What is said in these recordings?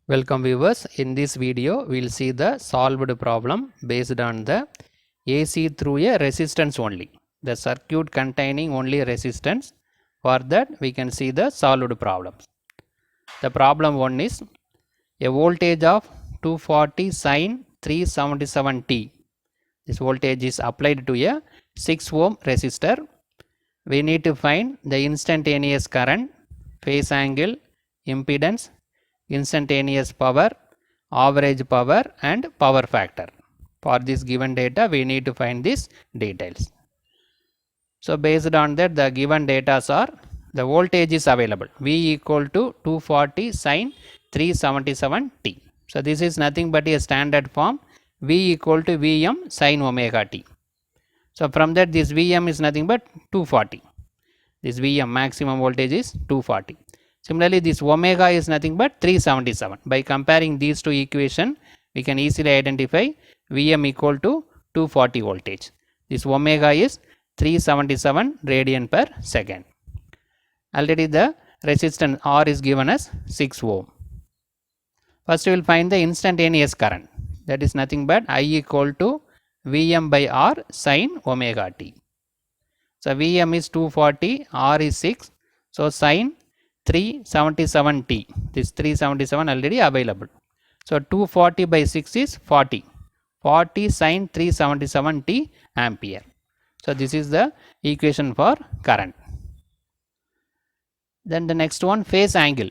Welcome viewers. In this video we will see the solved problem based on the AC through a resistance only. The circuit containing only resistance. For that we can see the solved problems. The problem 1 is a voltage of 240 sin 377t. This voltage is applied to a 6 ohm resistor. We need to find the instantaneous current, phase angle, impedance, instantaneous power, average power and power factor. For this given data we need to find these details. So based on that the given data are the voltage is available V equal to 240 sin 377t. So this is nothing but a standard form V equal to Vm sin omega t. So from that this Vm is nothing but 240. This Vm maximum voltage is 240. Similarly, this omega is nothing but 377. By comparing these two equations, we can easily identify Vm equal to 240 voltage. This omega is 377 radian per second. Already the resistance R is given as 6 ohm. First we will find the instantaneous current. That is nothing but I equal to Vm by R sin omega t. So Vm is 240, R is 6. So sin 377t. This 377 already available. So 240 by 6 is 40. 40 sin 377t ampere. So this is the equation for current. Then the next one, phase angle.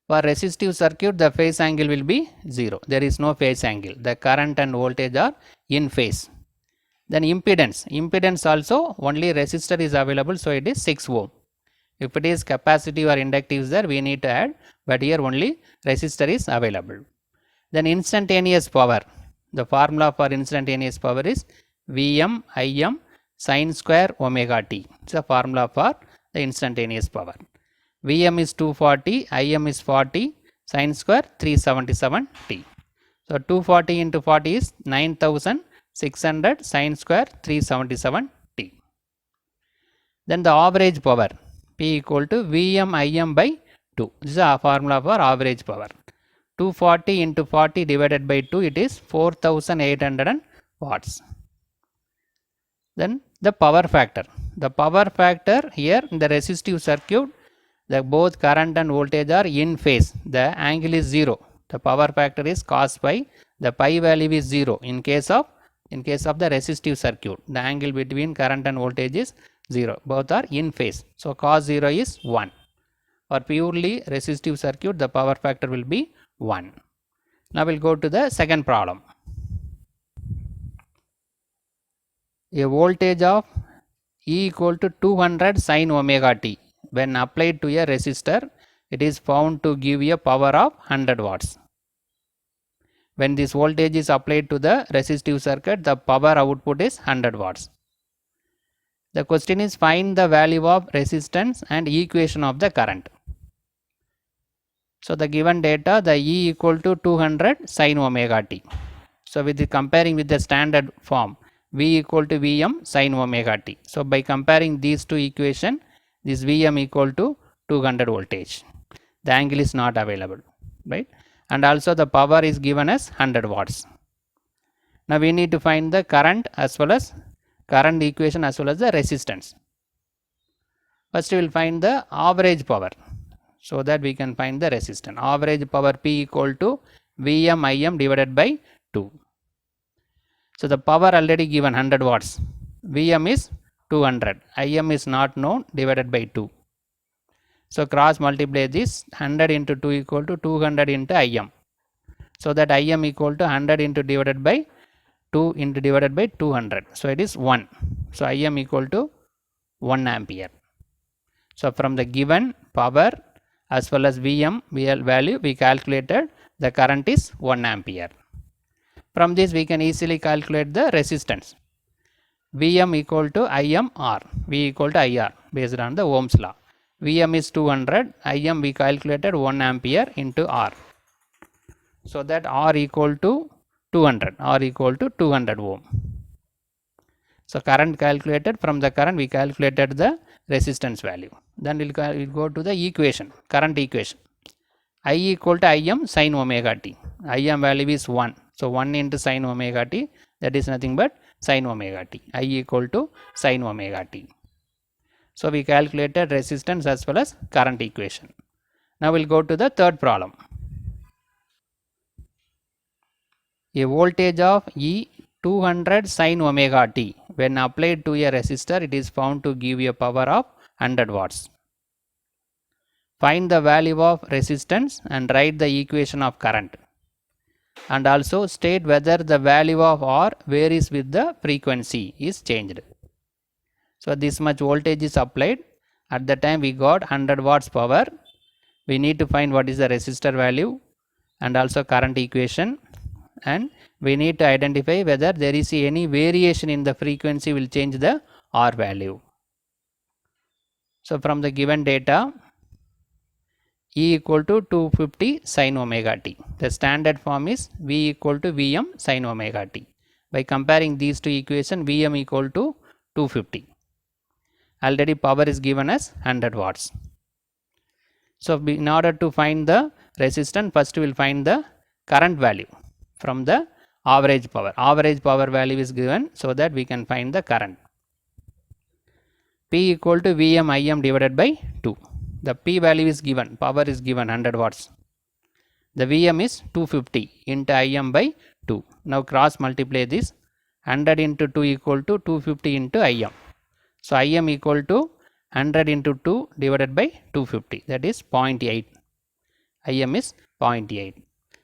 For resistive circuit the phase angle will be 0. There is no phase angle. The current and voltage are in phase. Then impedance. Impedance also only resistor is available, so it is 6 ohm. If it is capacitive or inductive there we need to add, but here only resistor is available. Then instantaneous power. The formula for instantaneous power is Vm Im sin square omega t. It's a formula for the instantaneous power. Vm is 240, Im is 40, sin square 377t. So 240 into 40 is 9600 sin square 377t. Then the average power. P equal to Vm Im by 2. This is a formula for average power. 240 into 40 divided by 2, it is 4800 watts. Then the power factor. The power factor here in the resistive circuit, the both current and voltage are in phase. The angle is 0. The power factor is cos pi. The pi value is 0 in case of the resistive circuit. The angle between current and voltage is 0. Both are in phase. So cos 0 is 1. For purely resistive circuit the power factor will be 1. Now we will go to the second problem. A voltage of E equal to 200 sin omega t when applied to a resistor, it is found to give a power of 100 watts. When this voltage is applied to the resistive circuit, the power output is 100 watts. The question is find the value of resistance and equation of the current. So the given data, the E equal to 200 sin omega t. So with the comparing with the standard form, V equal to Vm sin omega t. So by comparing these two equations, this Vm equal to 200 voltage. The angle is not available, right? And also the power is given as 100 watts. Now we need to find the current as well as current equation as well as the resistance. First we will find the average power, so that we can find the resistance. Average power P equal to Vm Im divided by 2. So the power already given 100 watts. Vm is 200. Im is not known, divided by 2. So cross multiply this, 100 into 2 equal to 200 into Im. So that Im equal to 100 into divided by 2 into divided by 200. So it is 1. So Im equal to 1 ampere. So from the given power as well as Vm value we calculated the current is 1 ampere. From this we can easily calculate the resistance. Vm equal to IMR. V equal to IR based on the Ohm's law. Vm is 200. Im we calculated 1 ampere into R. So that R equal to 200. R equal to 200 ohm. So current calculated, from the current we calculated the resistance value. Then we'll go to the equation, current equation. I equal to Im sin omega t. Im value is 1. So 1 into sin omega t, that is nothing but sin omega t. I equal to sin omega t. So we calculated resistance as well as current equation. Now we'll go to the third problem. A voltage of E 200 sin omega t, when applied to a resistor, it is found to give a power of 100 watts. Find the value of resistance and write the equation of current. And also state whether the value of R varies with the frequency is changed. So this much voltage is applied. At the time we got 100 watts power. We need to find what is the resistor value and also current equation, and we need to identify whether there is any variation in the frequency will change the R value. So from the given data, E equal to 250 sin omega t. The standard form is V equal to Vm sin omega t. By comparing these two equations, Vm equal to 250. Already power is given as 100 watts. So in order to find the resistance, first we will find the current value from the average power. Average power value is given, so that we can find the current. P equal to Vm Im divided by 2. The P value is given, power is given 100 watts. The Vm is 250 into Im by 2. Now cross multiply this. 100 into 2 equal to 250 into Im. So Im equal to 100 into 2 divided by 250, that is 0.8. Im is 0.8.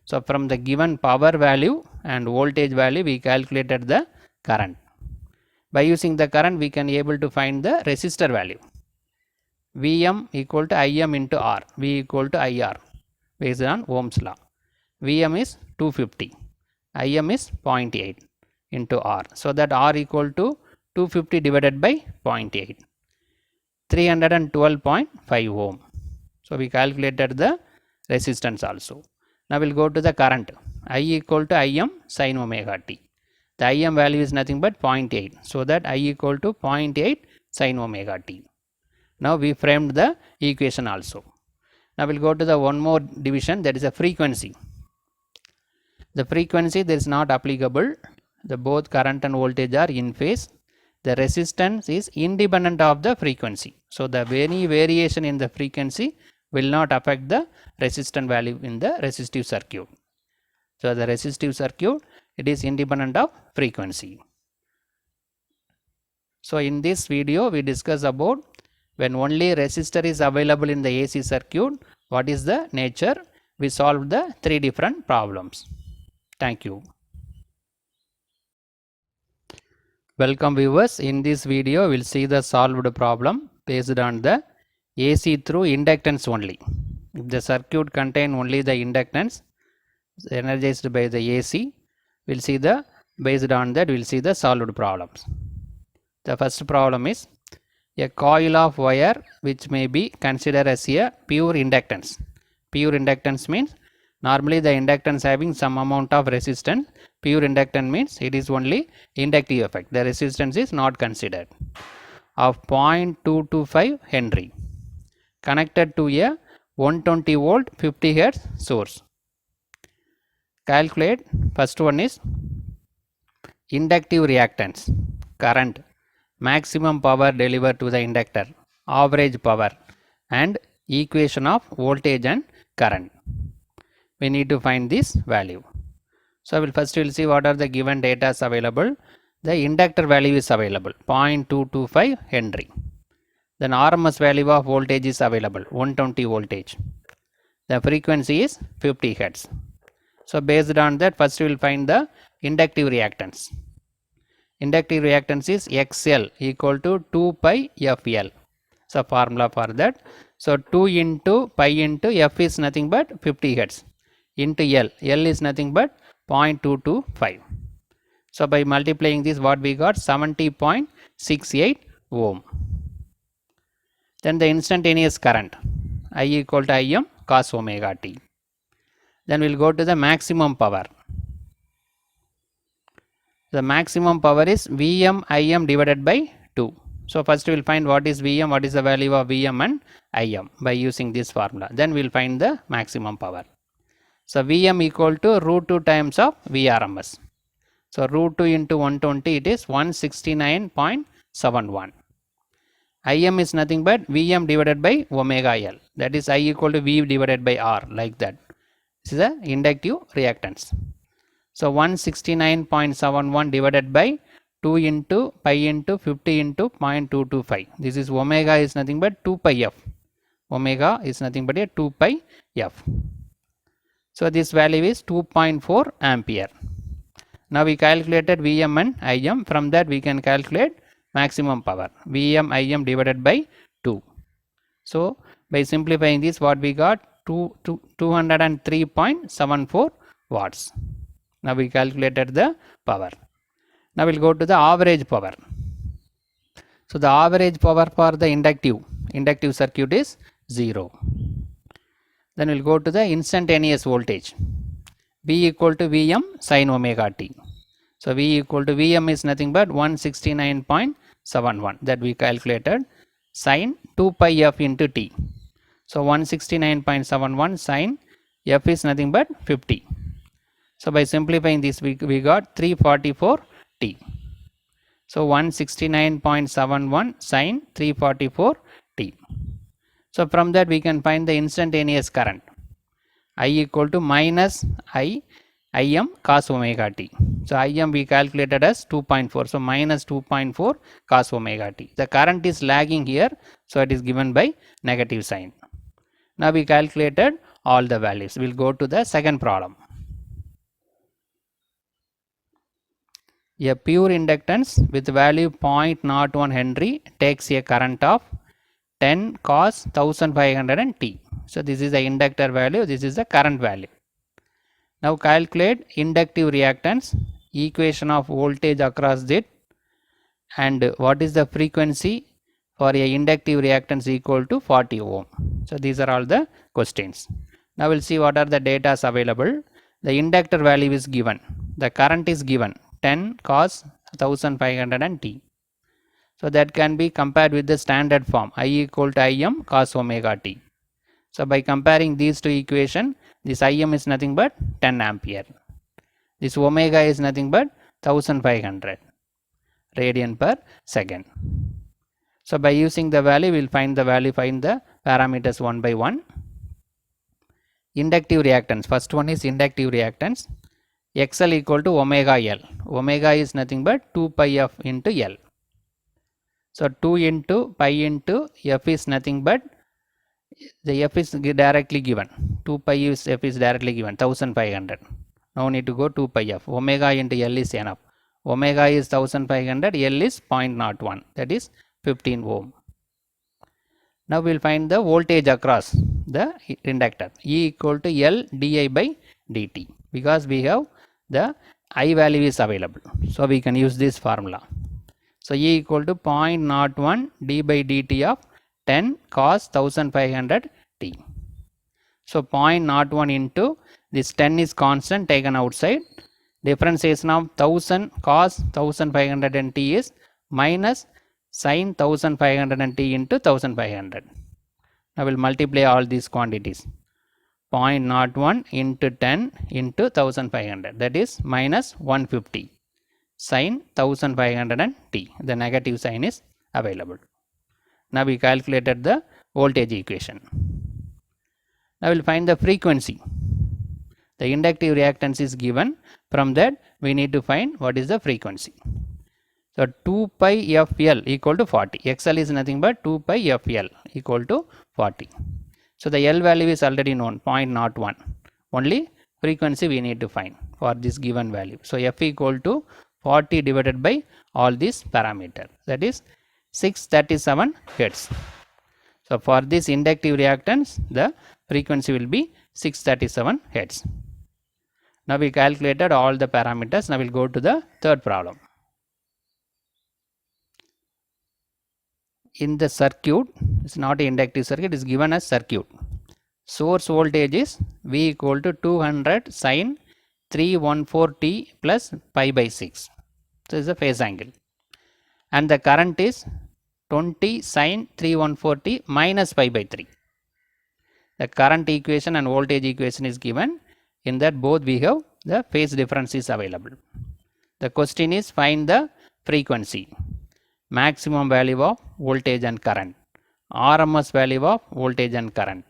So from the given power value and voltage value, we calculated the current. By using the current, we can able to find the resistor value. Vm equal to Im into R, V equal to IR based on Ohm's law. Vm is 250, Im is 0.8 into R. So that R equal to 250 divided by 0.8. 312.5 ohm. So we calculated the resistance also. Now we'll go to the current. I equal to Im sin omega t. The Im value is nothing but 0.8. So that I equal to 0.8 sin omega t. Now we framed the equation also. Now we'll go to the one more division, that is a frequency. The frequency, there is not applicable. The both current and voltage are in phase. The resistance is independent of the frequency. So the any variation in the frequency will not affect the resistance value in the resistive circuit. So the resistive circuit, it is independent of frequency. So in this video, we discuss about when only resistor is available in the AC circuit, what is the nature? We solved the 3 different problems. Thank you. Welcome viewers. In this video, we will see the solved problem based on the AC through inductance only. If the circuit contain only the inductance energized by the AC, we will see the, based on that we will see the solved problems. The first problem is a coil of wire which may be considered as a pure inductance. Pure inductance means normally the inductance having some amount of resistance. Pure inductance means it is only inductive effect. The resistance is not considered. Of 0.225 Henry connected to a 120 volt 50 hertz source. Calculate, first one is inductive reactance, current, maximum power delivered to the inductor, average power, and equation of voltage and current. We need to find this value. So we will see what are the given data available. The inductor value is available 0.225 Henry. Then RMS value of voltage is available 120 voltage. The frequency is 50 hertz. So based on that, first we will find the inductive reactance. Inductive reactance is XL equal to 2 pi FL. So formula for that. So 2 into pi into F is nothing but 50 hertz into L. L is nothing but 0.225. So by multiplying this, what we got? 70.68 ohm. Then the instantaneous current, I equal to Im cos omega t. Then we will go to the maximum power. The maximum power is Vm Im divided by 2. So first we will find what is Vm, what is the value of Vm and Im by using this formula. Then we will find the maximum power. So Vm equal to root 2 times of Vrms. So root 2 into 120, it is 169.71. Im is nothing but Vm divided by omega L. That is I equal to V divided by R, like that. This is the inductive reactance. So 169.71 divided by 2 into pi into 50 into 0.225. This is omega is nothing but 2 pi f. Omega is nothing but a 2 pi f. So this value is 2.4 ampere. Now we calculated Vm and Im. From that we can calculate maximum power. Vm Im divided by 2. So by simplifying this, what we got? 203.74 watts. Now we calculated the power. Now we'll go to the average power. So the average power for the inductive circuit is 0. Then we'll go to the instantaneous voltage. V equal to Vm sin omega t. So V equal to Vm is nothing but 169.71 that we calculated sin 2 pi f into t. So 169.71 sin f is nothing but 50. So by simplifying this we got 344 t. So 169.71 sin 344 t. So from that we can find the instantaneous current. I equal to minus Im cos omega t. So Im we calculated as 2.4. So minus 2.4 cos omega t. The current is lagging here. So it is given by negative sign. Now we calculated all the values. We will go to the second problem. A pure inductance with value 0.01 Henry takes a current of 10 cos 1500 t. So this is the inductor value, this is the current value. Now calculate inductive reactance, equation of voltage across it, and what is the frequency for a inductive reactance equal to 40 ohm. So these are all the questions. Now we'll see what are the data available. The inductor value is given, the current is given 10 cos 1500 t. So that can be compared with the standard form I equal to Im cos omega t. So by comparing these two equations, this Im is nothing but 10 ampere. This omega is nothing but 1500 radian per second. So by using the value, we will find the value, find the parameters one by one. Inductive reactance. First one is inductive reactance. XL equal to omega L. Omega is nothing but 2 pi f into L. So 2 into pi into f is nothing but the f is directly given. 2 pi is f is directly given 1500. Now need to go 2 pi f. Omega into L is enough. Omega is 1500, L is 0.01, that is 15 ohm. Now we will find the voltage across the inductor. E equal to L di by dt, because we have the I value is available. So we can use this formula. So E equal to 0.01 d by dt of 10 cos 1500 t. So 0.01 into this 10 is constant taken outside. Differentiation of 1000 cos 1500 t is minus sin 1500 t into 1500. I will multiply all these quantities. 0.01 into 10 into 1500, that is minus 150 sin 1500 t. The negative sign is available. Now we calculated the voltage equation. Now we will find the frequency. The inductive reactance is given. From that we need to find what is the frequency. So 2 pi fl equal to 40. XL is nothing but 2 pi fl equal to 40. So the L value is already known, 0.01. Only frequency we need to find for this given value. So f equal to 40 divided by all these parameters, that is 637 Hertz. So for this inductive reactance, the frequency will be 637 Hertz. Now we calculated all the parameters. Now we will go to the third problem. In the circuit, it's not an inductive circuit, it is given as circuit. Source voltage is V equal to 200 sin 314 t plus pi by 6. So it's a phase angle. And the current is 20 sine 314t minus pi by 3. The current equation and voltage equation is given. In that both we have the phase difference is available. The question is find the frequency, maximum value of voltage and current, RMS value of voltage and current,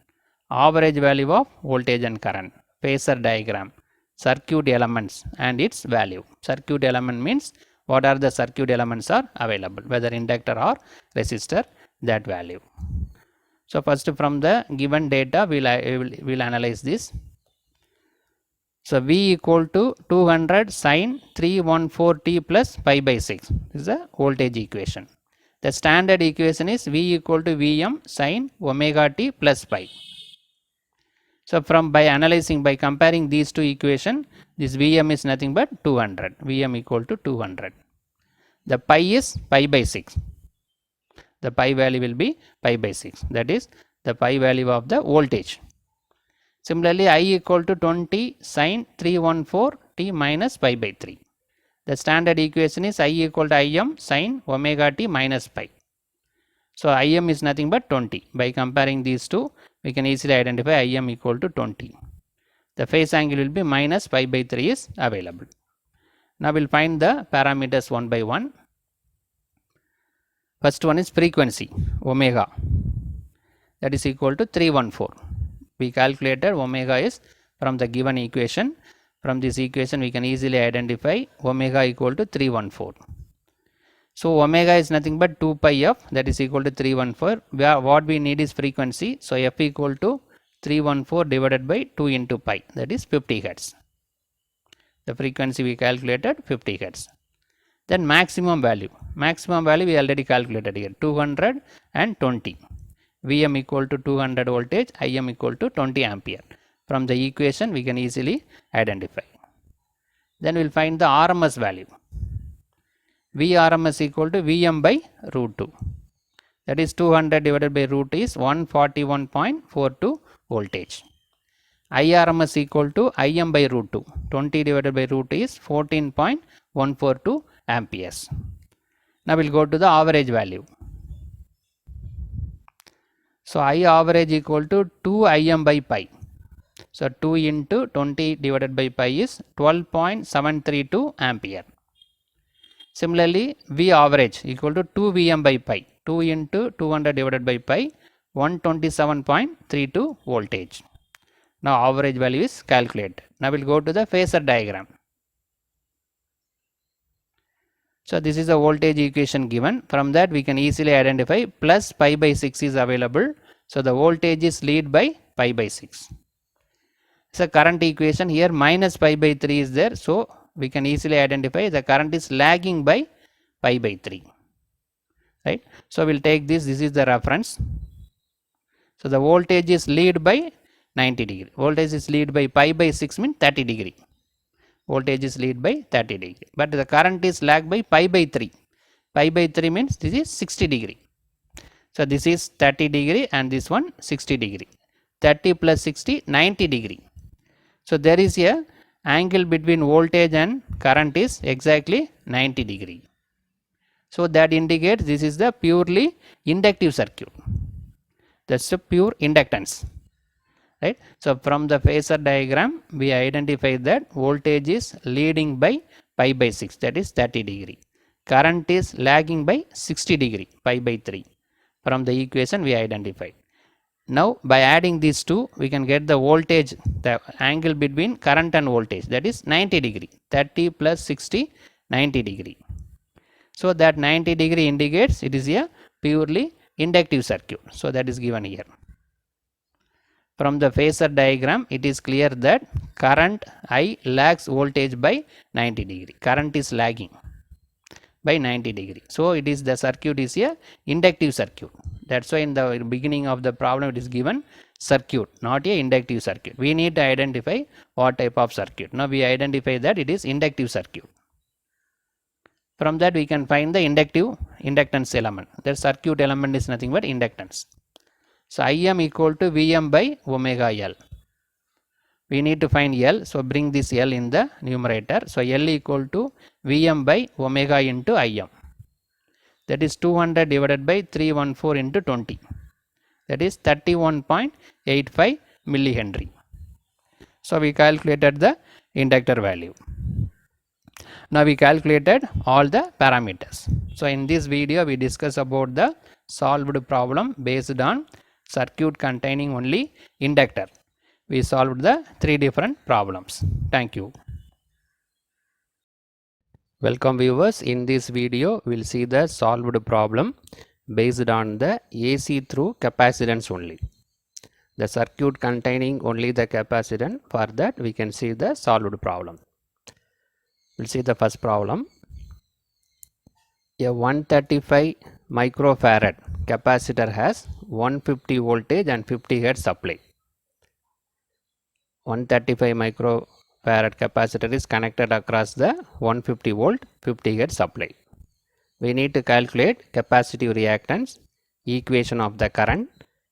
average value of voltage and current, phasor diagram, circuit elements and its value. Circuit element means what are the circuit elements are available, whether inductor or resistor, that value. So first from the given data we'll analyze this. So V equal to 200 sine 314t plus pi by 6 is the voltage equation. The standard equation is V equal to Vm sine omega t plus pi. So by analyzing, by comparing these two equations, this Vm is nothing but 200. Vm equal to 200. The pi is pi by 6. The pi value will be pi by 6. That is the pi value of the voltage. Similarly, I equal to 20 sine 314t minus pi by 3. The standard equation is I equal to Im sine omega t minus pi. So Im is nothing but 20. By comparing these two, we can easily identify Im equal to 20. The phase angle will be minus pi by 3 is available. Now we'll find the parameters one by one. First one is frequency, omega, that is equal to 314. We calculated omega is from the given equation. From this equation we can easily identify omega equal to 314. So omega is nothing but 2 pi f, that is equal to 314. What we need is frequency. So f equal to 314 divided by 2 into pi, that is 50 Hertz. The frequency we calculated 50 Hertz. Then maximum value we already calculated here, 220. Vm equal to 200 voltage, Im equal to 20 ampere. From the equation we can easily identify. Then we will find the RMS value. Vrms equal to Vm by root 2. That is 200 divided by root is 141.42 voltage. Irms equal to Im by root 2. 20 divided by root is 14.142 amperes. Now we will go to the average value. So I average equal to 2 Im by pi. So 2 into 20 divided by pi is 12.732 ampere. Similarly, V average equal to 2 Vm by pi. 2 into 200 divided by pi, 127.32 voltage. Now average value is calculated. Now we will go to the phasor diagram. So this is the voltage equation given. From that we can easily identify plus pi by 6 is available. So the voltage is lead by pi by 6. So current equation here minus pi by 3 is there. So we can easily identify the current is lagging by pi by 3. Right. So we'll take this is the reference. So the voltage is lead by 90 degree. Voltage is lead by pi by 6 means 30 degree. Voltage is lead by 30 degree. But the current is lag by pi by 3. Pi by 3 means this is 60 degree. So this is 30 degree and this one 60 degree. 30 plus 60, 90 degree. So there is a angle between voltage and current is exactly 90 degree. So that indicates this is the purely inductive circuit. That's a pure inductance. Right. So from the phasor diagram we identify that voltage is leading by pi by 6, that is 30 degree. Current is lagging by 60 degree, pi by 3. From the equation we identify. Now by adding these two we can get the voltage, the angle between current and voltage, that is 90 degree. 30 plus 60, 90 degree. So that 90 degree indicates it is a purely inductive circuit. So that is given here. From the phasor diagram it is clear that current I lags voltage by 90 degree. Current is lagging by 90 degree. So it is the circuit is a inductive circuit. That's why in the beginning of the problem it is given circuit, not a inductive circuit. We need to identify what type of circuit. Now we identify that it is inductive circuit. From that we can find the inductance element. The circuit element is nothing but inductance. So Im equal to Vm by omega L. We need to find L. So bring this L in the numerator. So L equal to Vm by omega into Im. That is 200 divided by 314 into 20. That is 31.85 millihenry. So we calculated the inductor value. Now we calculated all the parameters. So in this video we discuss about the solved problem based on circuit containing only inductor. We solved the 3 different problems. Thank you. Welcome viewers. In this video we will see the solved problem based on the AC through capacitance only. The circuit containing only the capacitance, for that we can see the solved problem. We will see the first problem. A 135 microfarad capacitor has 150 voltage and 50 hertz supply. 135 microfarad capacitor is connected across the 150 volt 50 hertz supply. We need to calculate capacitive reactance, equation of the current,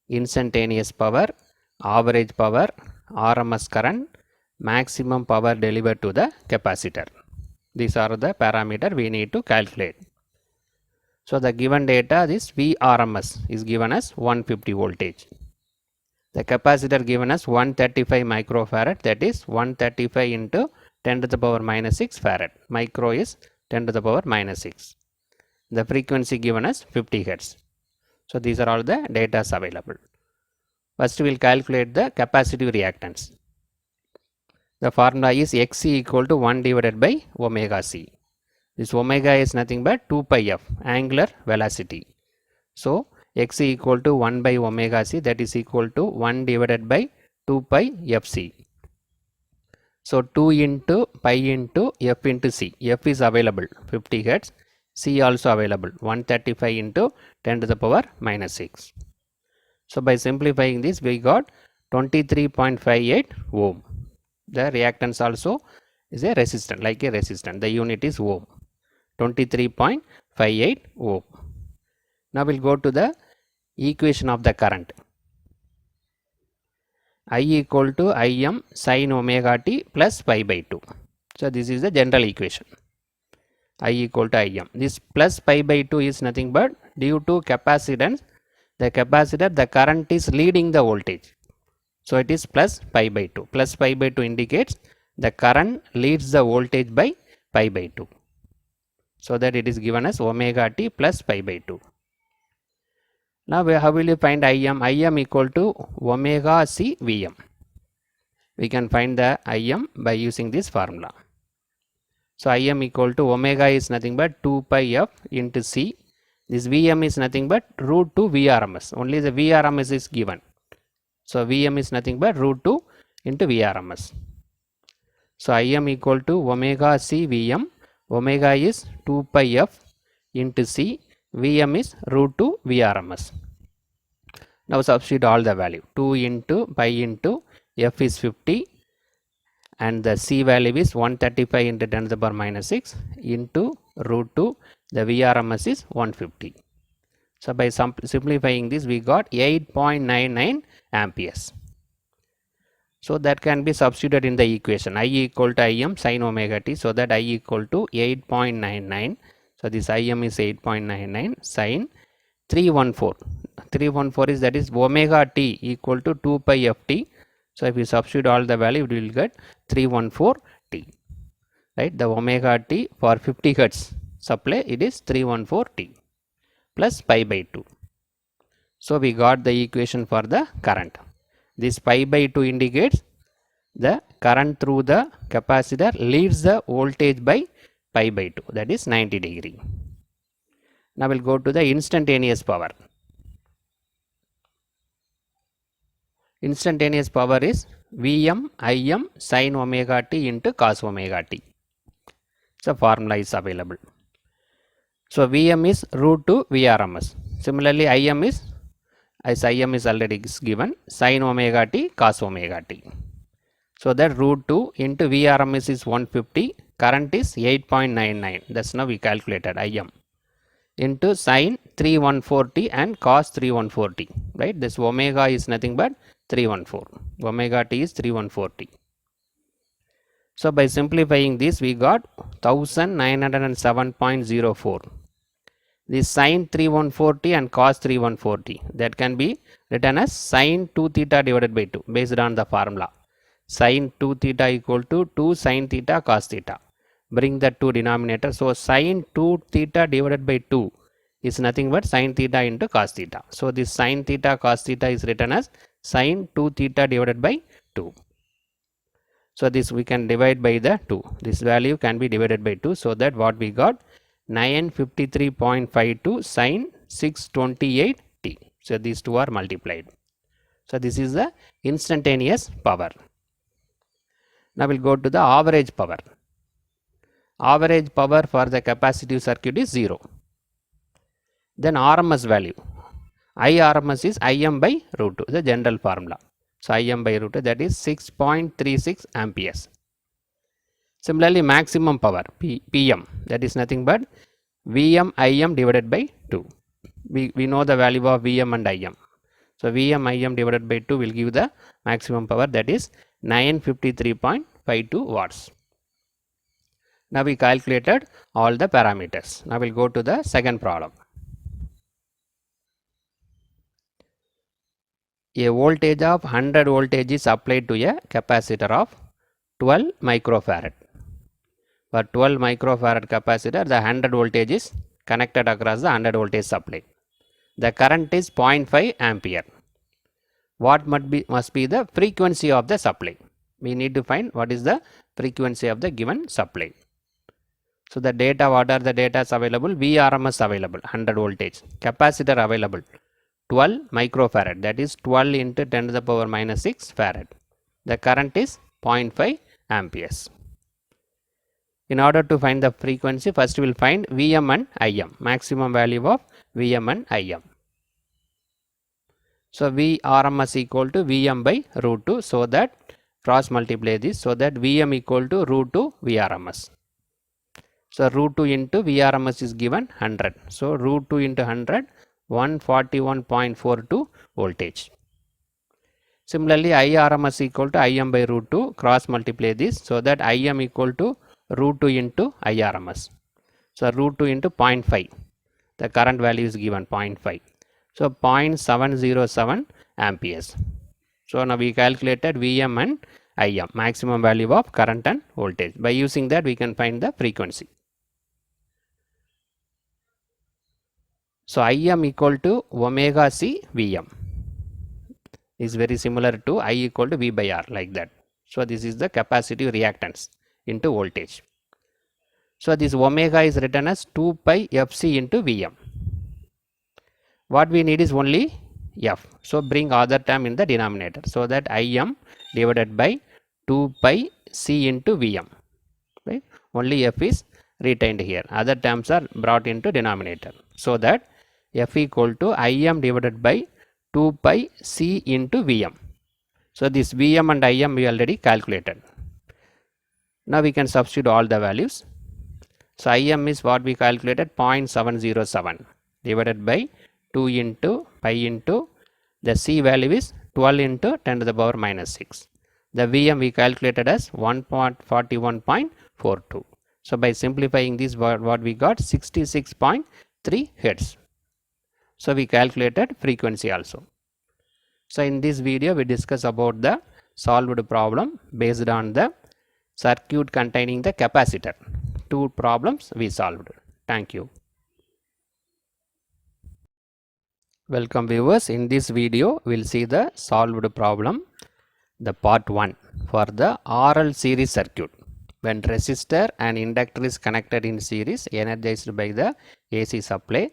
instantaneous power, average power, RMS current, maximum power delivered to the capacitor. These are the parameters we need to calculate. So the given data, this Vrms is given as 150 voltage. The capacitor given as 135 microfarad, that is 135 into 10 to the power minus 6 farad. Micro is 10 to the power minus 6. The frequency given as 50 hertz. So these are all the data available. First we will calculate the capacitive reactance. The formula is Xc equal to 1 divided by omega c. This omega is nothing but 2 pi f, angular velocity. So Xc equal to 1 by omega c, that is equal to 1 divided by 2 pi fc. So 2 into pi into f into c. F is available 50 hertz, c also available 135 into 10 to the power minus 6. So by simplifying this we got 23.58 ohm. The reactance also is a resistant, like a resistant. The unit is ohm. 23.58 ohm. Now we'll go to the equation of the current. I equal to Im sin omega t plus pi by 2. So this is the general equation. I equal to Im. This plus pi by 2 is nothing but due to capacitance. The capacitor, the current is leading the voltage. So it is plus pi by 2. Plus pi by 2 indicates the current leads the voltage by pi by 2. So that it is given as omega t plus pi by 2. Now how will you find Im? Im equal to omega c Vm. We can find the Im by using this formula. So Im equal to omega is nothing but 2 pi f into c. This Vm is nothing but root 2 Vrms. Only the Vrms is given. So Vm is nothing but root 2 into Vrms. So Im equal to omega c Vm. Omega is 2 pi f into c. Vm is root 2 Vrms. Now substitute all the value. 2 into pi into f is 50 and the c value is 135 into 10 to the power minus 6 into root 2. The Vrms is 150. So by simplifying this we got 8.99 amperes. So that can be substituted in the equation. I equal to Im sin omega t. So that I equal to 8.99. So this Im is 8.99 sin 314. 314 is, that is omega t equal to 2 pi ft. So if you substitute all the value, we will get 314 t. Right? The omega t for 50 hertz supply, it is 314 t plus pi by 2. So we got the equation for the current. This pi by 2 indicates the current through the capacitor leads the voltage by pi by 2, that is 90 degree. Now we'll go to the instantaneous power. Instantaneous power is Vm Im sin omega t into cos omega t. So formula is available. So Vm is root 2 Vrms. Similarly Im is, as Im is already given, sin omega t cos omega t. So that root 2 into Vrms is 150, current is 8.99. That's now we calculated Im into sin 314t and cos 314t. Right? This omega is nothing but 314. Omega t is 314t. So by simplifying this we got 1907.04. this sin 3140 and cos 3140, that can be written as sin 2 theta divided by 2 based on the formula. Sin 2 theta equal to 2 sin theta cos theta. Bring the two denominator. So sin 2 theta divided by 2 is nothing but sin theta into cos theta. So this sin theta cos theta is written as sin 2 theta divided by 2. So this we can divide by the 2. This value can be divided by 2. So that what we got, 953.52 sin 628 t. So these two are multiplied. So this is the instantaneous power. Now we'll go to the average power. Average power for the capacitive circuit is 0. Then RMS value. IRMS is Im by root 2, the general formula. So Im by root 2, that is 6.36 amperes. Similarly, maximum power PM, that is nothing but Vm Im divided by 2. We know the value of Vm and Im. So Vm Im divided by 2 will give the maximum power, that is 953.52 watts. Now we calculated all the parameters. Now we'll go to the second problem. A voltage of 100 voltage is applied to a capacitor of 12 microfarad. For 12 microfarad capacitor, the 100 voltage is connected across the 100 voltage supply. The current is 0.5 ampere. What must be the frequency of the supply? We need to find what is the frequency of the given supply. So the data, what are the data available? Vrms available, 100 voltage. Capacitor available, 12 microfarad, that is 12 into 10 to the power minus 6 farad. The current is 0.5 amperes. In order to find the frequency, first we will find Vm and Im, maximum value of Vm and Im. So Vrms equal to Vm by root 2, so that cross multiply this, so that Vm equal to root 2 Vrms. So root 2 into Vrms is given 100. So root 2 into 100, 141.42 voltage. Similarly, IRMS equal to Im by root 2, cross multiply this, so that Im equal to root 2 into IRMS. So root 2 into 0.5, the current value is given 0.5. So 0.707 amperes. So now we calculated Vm and Im, maximum value of current and voltage. By using that, we can find the frequency. So Im equal to omega c Vm is very similar to I equal to V by R, like that. So this is the capacitive reactance into voltage. So this omega is written as 2 pi Fc into Vm. What we need is only F. So bring other term in the denominator, so that Im divided by 2 pi C into Vm. Right? Only F is retained here. Other terms are brought into denominator. So that F equal to Im divided by 2 pi C into Vm. So this Vm and Im we already calculated. Now we can substitute all the values. So Im is what we calculated, 0.707 divided by 2 into pi into the C value is 12 into 10 to the power minus 6. The Vm we calculated as 141.42. So by simplifying this, what we got, 66.3 Hertz. So we calculated frequency also. So in this video we discuss about the solved problem based on the circuit containing the capacitor. Two problems we solved. Thank you. Welcome viewers. In this video we will see the solved problem, the part 1 for the RL series circuit. When resistor and inductor is connected in series, energized by the AC supply.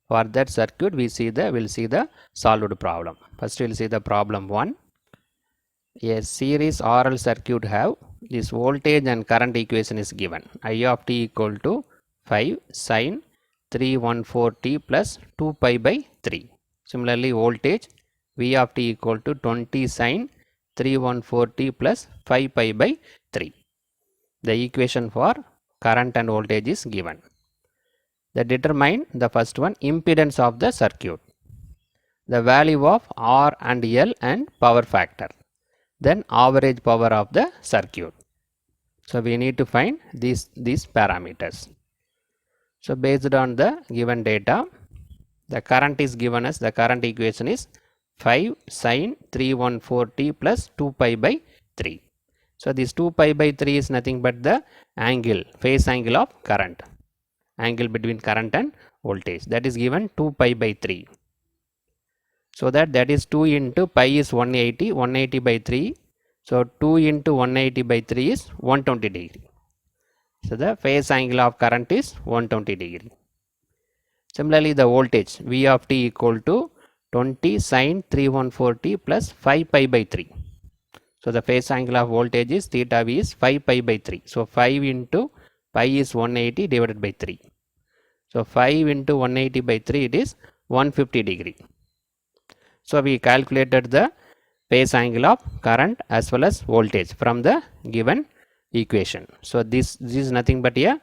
For that circuit we'll see the solved problem. First we'll see the problem 1. A series RL circuit have this voltage and current equation is given. I of t equal to 5 sin 314t plus 2 pi by 3. Similarly, voltage V of t equal to 20 sin 314t plus 5 pi by 3. The equation for current and voltage is given. They determine the first one, impedance of the circuit, the value of R and L and power factor, then average power of the circuit. So we need to find these parameters. So based on the given data, the current is given as, the current equation is 5 sin 314t plus 2 pi by 3. So this 2 pi by 3 is nothing but the angle, phase angle of current, angle between current and voltage, that is given 2 pi by 3. So that is 2 into pi is 180, 180 by 3. So 2 into 180 by 3 is 120 degree. So the phase angle of current is 120 degree. Similarly, the voltage V of t equal to 20 sin 314t plus 5 pi by 3. So the phase angle of voltage is theta V is 5 pi by 3. So 5 into pi is 180 divided by 3. So 5 into 180 by 3, it is 150 degree. So we calculated the phase angle of current as well as voltage from the given equation. So this is nothing but a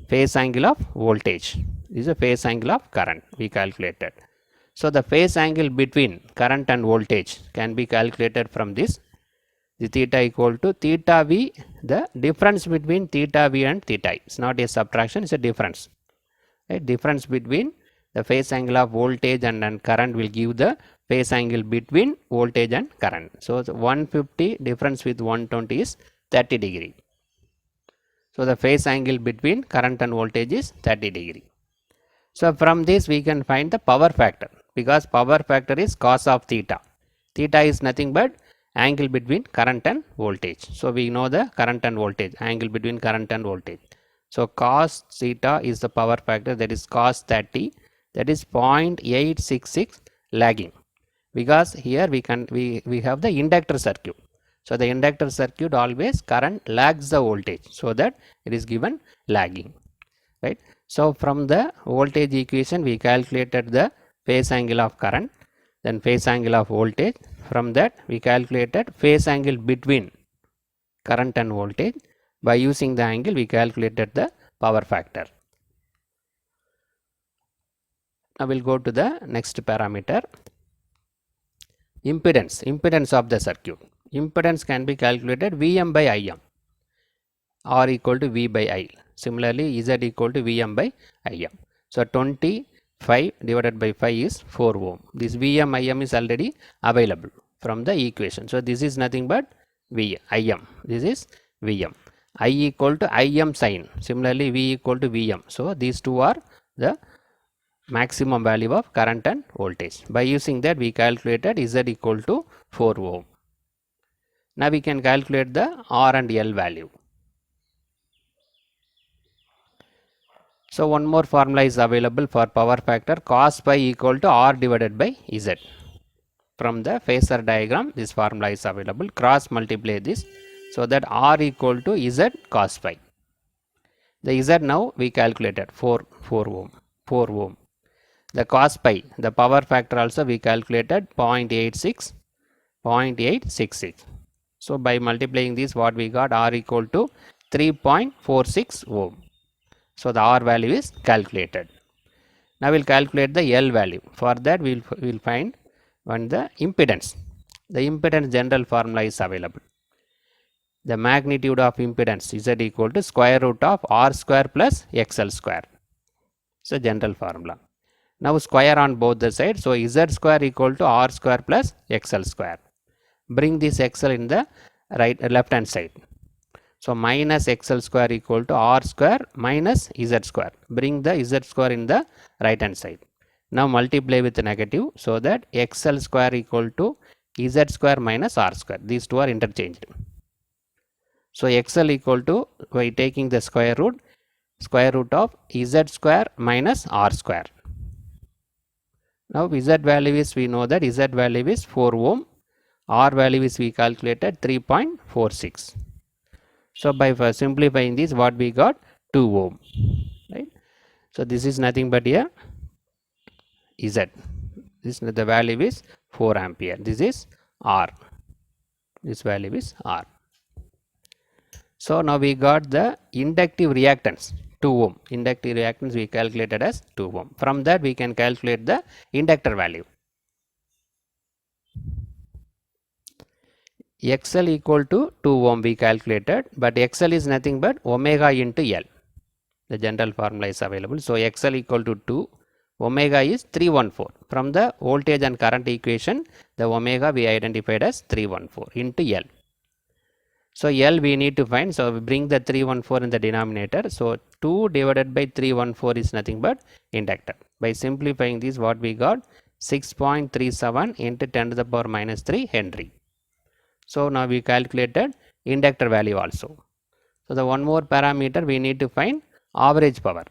phase angle of voltage. This is a phase angle of current we calculated. So the phase angle between current and voltage can be calculated from this. The theta equal to theta V, the difference between theta V and theta I. It's not a subtraction, it's a difference. Right? Difference between the phase angle of voltage and current will give the phase angle between voltage and current. So 150 difference with 120 is 30 degree. So the phase angle between current and voltage is 30 degree. So from this we can find the power factor, because power factor is cos of theta. Theta is nothing but angle between current and voltage. So we know the current and voltage, angle between current and voltage. So cos theta is the power factor, that is cos 30, that is 0.866 lagging, because here we have the inductor circuit. So the inductor circuit always current lags the voltage, so that it is given lagging, right? So from the voltage equation we calculated the phase angle of current, then phase angle of voltage. From that we calculated phase angle between current and voltage. By using the angle we calculated the power factor. Now we'll go to the next parameter, impedance of the circuit. Impedance can be calculated Vm by Im, R equal to V by I. Similarly, Z equal to Vm by Im. So 25 divided by 5 is 4 ohm. This Vm Im is already available from the equation. So this is nothing but Im. This is Vm. I equal to Im sin. Similarly, V equal to Vm. So these two are the maximum value of current and voltage. By using that we calculated Z equal to 4 ohm. Now we can calculate the R and L value. So one more formula is available for power factor, cos pi equal to R divided by Z. From the Phasor diagram this formula is available, cross multiply this, so that R equal to Z cos pi. The Z now we calculated 4 ohm. The cos pi, the power factor also we calculated 0.866. So by multiplying this, what we got, R equal to 3.46 ohm. So the R value is calculated. Now we'll calculate the L value. For that we'll find the impedance. The impedance general formula is available. The magnitude of impedance Z equal to square root of R square plus XL square. So general formula. Now square on both the sides. So Z square equal to R square plus XL square. Bring this XL in the left hand side. So minus XL square equal to R square minus Z square. Bring the Z square in the right hand side. Now multiply with negative, so that XL square equal to Z square minus R square. These two are interchanged. So XL equal to, by taking the square root of Z square minus R square. Now Z value is, we know that Z value is 4 ohm. R value is we calculated 3.46. So by simplifying this, what we got, 2 ohm, right? So this is nothing but a Z. This the value is 4 ampere. This is R. This value is R. So now we got the inductive reactance 2 ohm. Inductive reactance we calculated as 2 ohm. From that we can calculate the inductor value. XL equal to 2 ohm we calculated, but XL is nothing but omega into L. The general formula is available. So XL equal to 2, omega is 314. From the voltage and current equation, the omega we identified as 314 into L. So L we need to find, so we bring the 314 in the denominator. So 2 divided by 314 is nothing but inductor. By simplifying this, what we got? 6.37 into 10 to the power minus 3 Henry. So now we calculated inductor value also. So the one more parameter we need to find average power.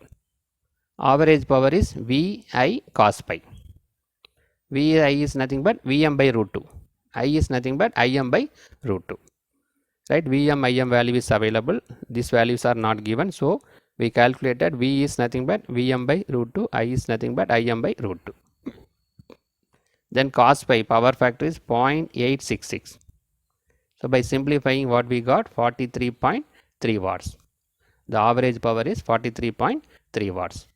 Average power is VI cos pi. VI is nothing but Vm by root 2. I is nothing but Im by root 2. Right, Vm, Im value is available. These values are not given. So we calculated V is nothing but Vm by root 2. I is nothing but Im by root 2. Then cos pi power factor is 0.866. So by simplifying, what we got? 43.3 watts. The average power is 43.3 watts.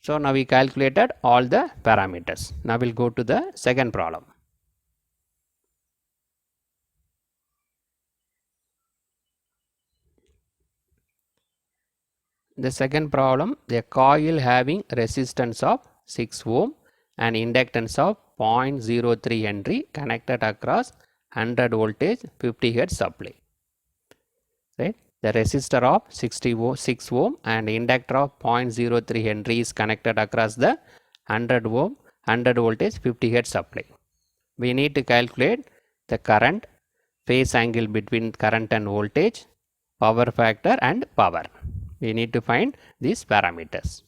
So now we calculated all the parameters. Now we'll go to the second problem. The second problem, a coil having resistance of 6 ohm and inductance of 0.03 Henry connected across 100 voltage 50 Hz supply. Right? The resistor of 6 ohm and inductor of 0.03 Henry is connected across the 100 ohm 100 voltage 50 Hz supply. We need to calculate the current, phase angle between current and voltage, power factor and power. We need to find these parameters.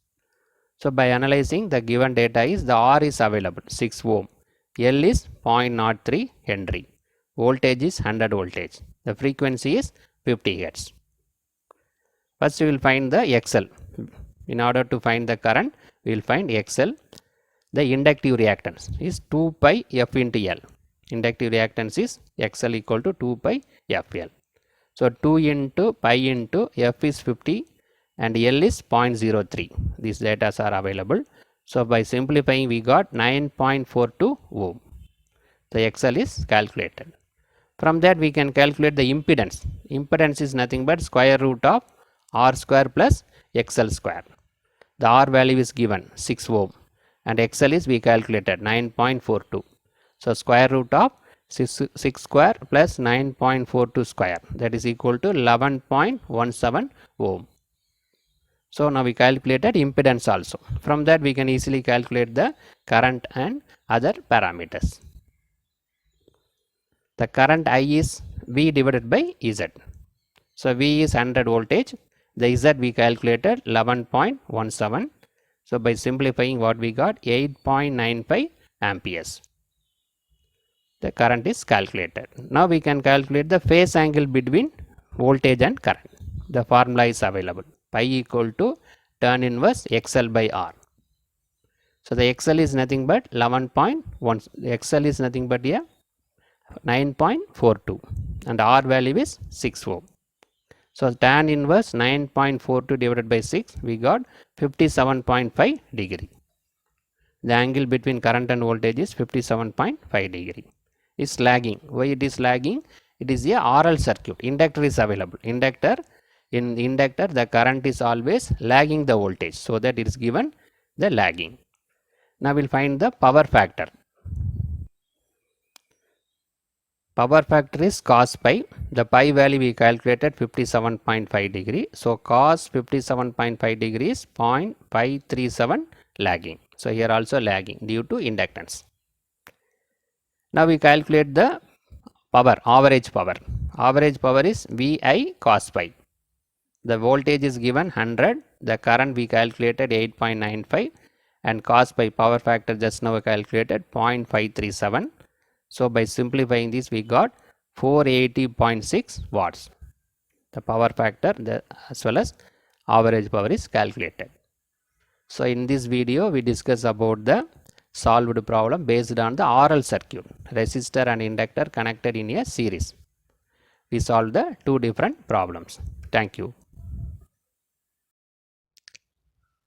So by analyzing the given data is the R is available 6 ohm, L is 0.03 Henry, voltage is 100 voltage, the frequency is 50 Hz. First we will find the XL. In order to find the current, we will find XL. The inductive reactance is 2 pi F into L. Inductive reactance is XL equal to 2 pi FL. So 2 into pi into F is 50 and L is 0.03. These data are available. So by simplifying, we got 9.42 ohm. The XL is calculated. From that we can calculate the impedance. Impedance is nothing but square root of R square plus XL square. The R value is given 6 ohm and XL is we calculated 9.42. So square root of 6 square plus 9.42 square, that is equal to 11.17 ohm. So now we calculated impedance also. From that we can easily calculate the current and other parameters. The current I is V divided by Z. So V is 100 voltage. The Z we calculated 11.17. So by simplifying, what we got? 8.95 amperes. The current is calculated. Now we can calculate the phase angle between voltage and current. The formula is available. Pi equal to tan inverse XL by R. So the XL is nothing but 11.1. XL is nothing but here 9.42 and R value is 6 ohm. So tan inverse 9.42 divided by 6, we got 57.5 degree. The angle between current and voltage is 57.5 degree. It's lagging. Why it is lagging? It is a RL circuit. Inductor is available. Inductor, in inductor the current is always lagging the voltage, so that it is given the lagging. Now we'll find the power factor. Power factor is cos pi. The pi value we calculated 57.5 degree. So cos 57.5 degree is 0.537 lagging. So here also lagging due to inductance. Now we calculate the power, average power. Average power is VI cos pi. The voltage is given 100. The current we calculated 8.95 and cos pi power factor just now we calculated 0.537. So by simplifying this, we got 480.6 watts. The power factor as well as average power is calculated. So in this video we discuss about the solved problem based on the RL circuit, resistor and inductor connected in a series. We solved the two different problems. Thank you.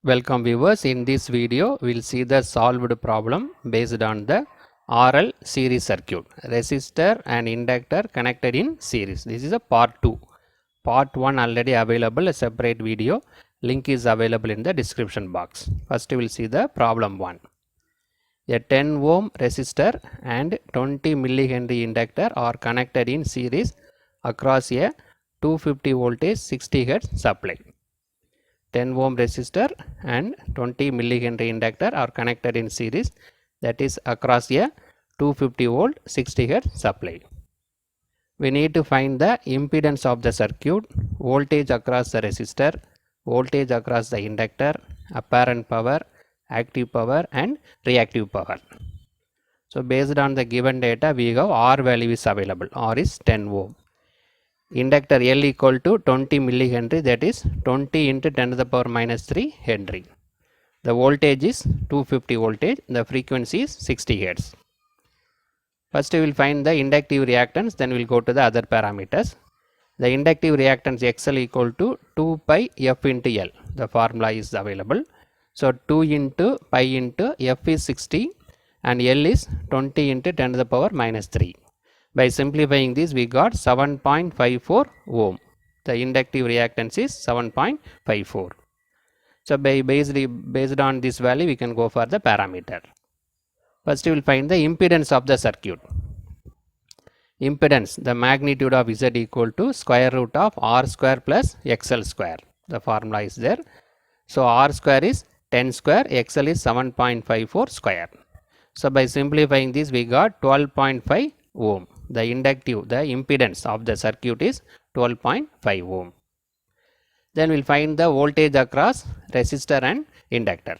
Welcome viewers. In this video we will see the solved problem based on the RL series circuit, resistor and inductor connected in series. This is a part 2. Part 1 already available, a separate video. Link is available in the description box. First we will see the problem 1. A 10 ohm resistor and 20 millihenry inductor are connected in series across a 250 voltage 60 Hz supply. 10 ohm resistor and 20 millihenry inductor are connected in series, that is across a 250 volt 60 Hz supply. We need to find the impedance of the circuit, voltage across the resistor, voltage across the inductor, apparent power, active power and reactive power. So based on the given data, we have R value is available. R is 10 ohm. Inductor L equal to 20 millihenry, that is 20 into 10 to the power minus 3 Henry. The voltage is 250 voltage, the frequency is 60 Hz. First we will find the inductive reactance, then we will go to the other parameters. The inductive reactance XL equal to 2 pi F into L. The formula is available. So 2 into pi into F is 60 and L is 20 into 10 to the power minus 3. By simplifying this, we got 7.54 ohm. The inductive reactance is 7.54. So based on this value, we can go for the parameter. First we will find the impedance of the circuit. Impedance, the magnitude of Z equal to square root of R square plus XL square. The formula is there. So R square is 10 square, XL is 7.54 square. So by simplifying this, we got 12.5 ohm. The impedance of the circuit is 12.5 ohm. Then we will find the voltage across resistor and inductor.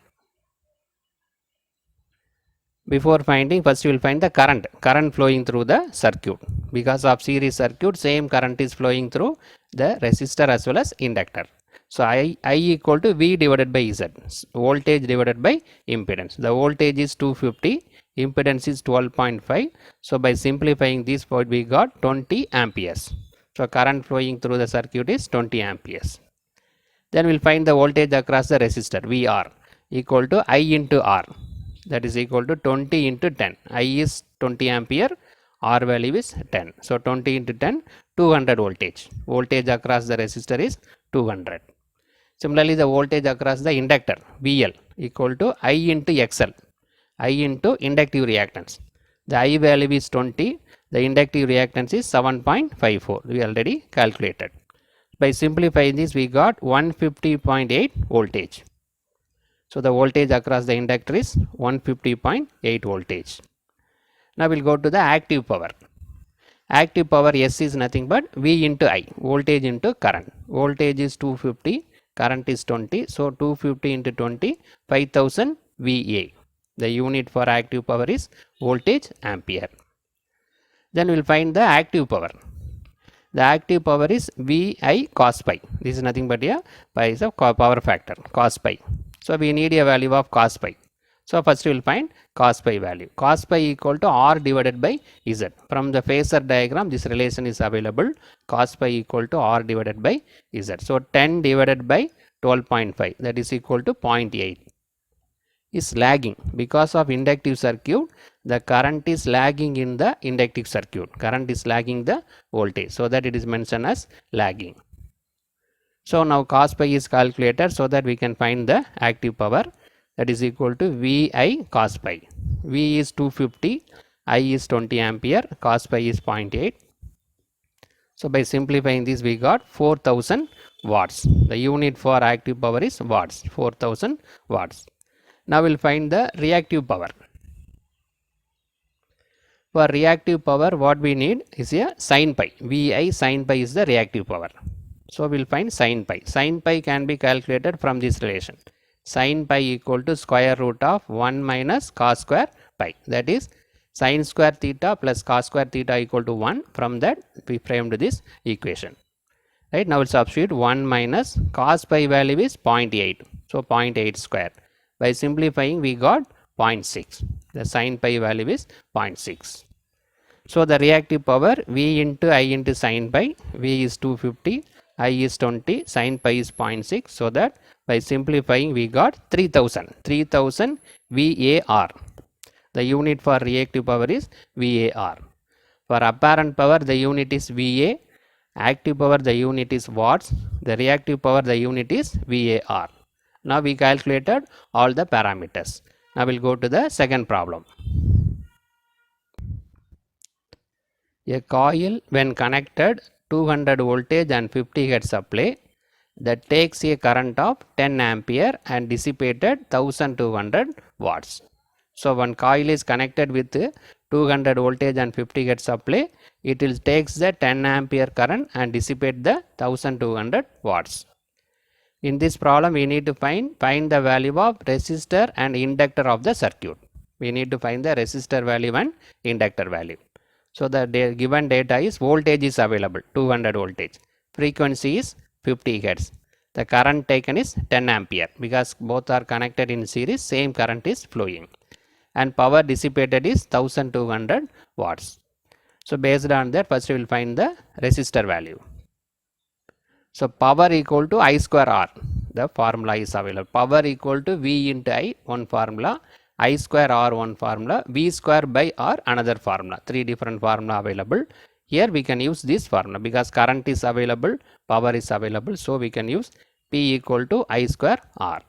Before finding, first we will find the current flowing through the circuit. Because of series circuit, same current is flowing through the resistor as well as inductor. So I equal to V divided by Z, voltage divided by impedance. The voltage is 250, impedance is 12.5. So by simplifying this, we got 20 amperes. So current flowing through the circuit is 20 amperes. Then we will find the voltage across the resistor, VR, equal to I into R. That is equal to 20 into 10. I is 20 ampere, R value is 10. So 20 into 10, 200 voltage. Voltage across the resistor is 200. Similarly, the voltage across the inductor, VL, equal to I into XL. I into inductive reactance. The I value is 20. The inductive reactance is 7.54. We already calculated. By simplifying this, we got 150.8 voltage. So the voltage across the inductor is 150.8 voltage. Now we will go to the active power. Active power S is nothing but V into I, voltage into current. Voltage is 250, current is 20. So 250 into 20, 5000 VA. The unit for active power is voltage ampere. Then we will find the active power. The active power is VI cos pi. This is nothing but a pi is a power factor, cos pi. So we need a value of cos pi. So first we will find cos pi value. Cos pi equal to R divided by Z. From the Phasor diagram, this relation is available. Cos pi equal to R divided by Z. So 10 divided by 12.5, that is equal to 0.8. Is lagging. Because of inductive circuit, the current is lagging in the inductive circuit. Current is lagging the voltage. So that it is mentioned as lagging. So now cos pi is calculated so that we can find the active power, that is equal to VI cos pi. V is 250, I is 20 ampere, cos pi is 0.8. So by simplifying this, we got 4000 watts. The unit for active power is watts, 4000 watts. Now we will find the reactive power. For reactive power, what we need is a sin pi. VI sin pi is the reactive power. So we will find sin pi. Sin pi can be calculated from this relation. Sin pi equal to square root of 1 minus cos square pi. That is sin square theta plus cos square theta equal to 1. From that we framed this equation. Right, now we'll substitute 1 minus cos pi value is 0.8. So 0.8 square. By simplifying, we got 0.6. The sin pi value is 0.6. So the reactive power V into I into sin pi. V is 250, I is 20, sin pi is 0.6. So that by simplifying, we got 3000. 3000 VAR. The unit for reactive power is VAR. For apparent power, the unit is VA. Active power the unit is watts, the reactive power the unit is VAR. Now we calculated all the parameters. Now we'll go to the second problem. A coil when connected 200 voltage and 50 Hz supply that takes a current of 10 ampere and dissipated 1200 watts. So one coil is connected with 200 voltage and 50 Hz supply, it will takes the 10 ampere current and dissipate the 1200 watts. In this problem we need to find the value of resistor and inductor of the circuit. We need to find the resistor value and inductor value. So the given data is voltage is available 200 voltage, frequency is 50 Hz. The current taken is 10 ampere because both are connected in series, same current is flowing, and power dissipated is 1200 watts. So based on that, first we will find the resistor value. So power equal to I square R, the formula is available. Power equal to V into I, one formula, I square R one formula, V square by R another formula. Three different formula available. Here we can use this formula because current is available, power is available. So we can use P equal to I square R.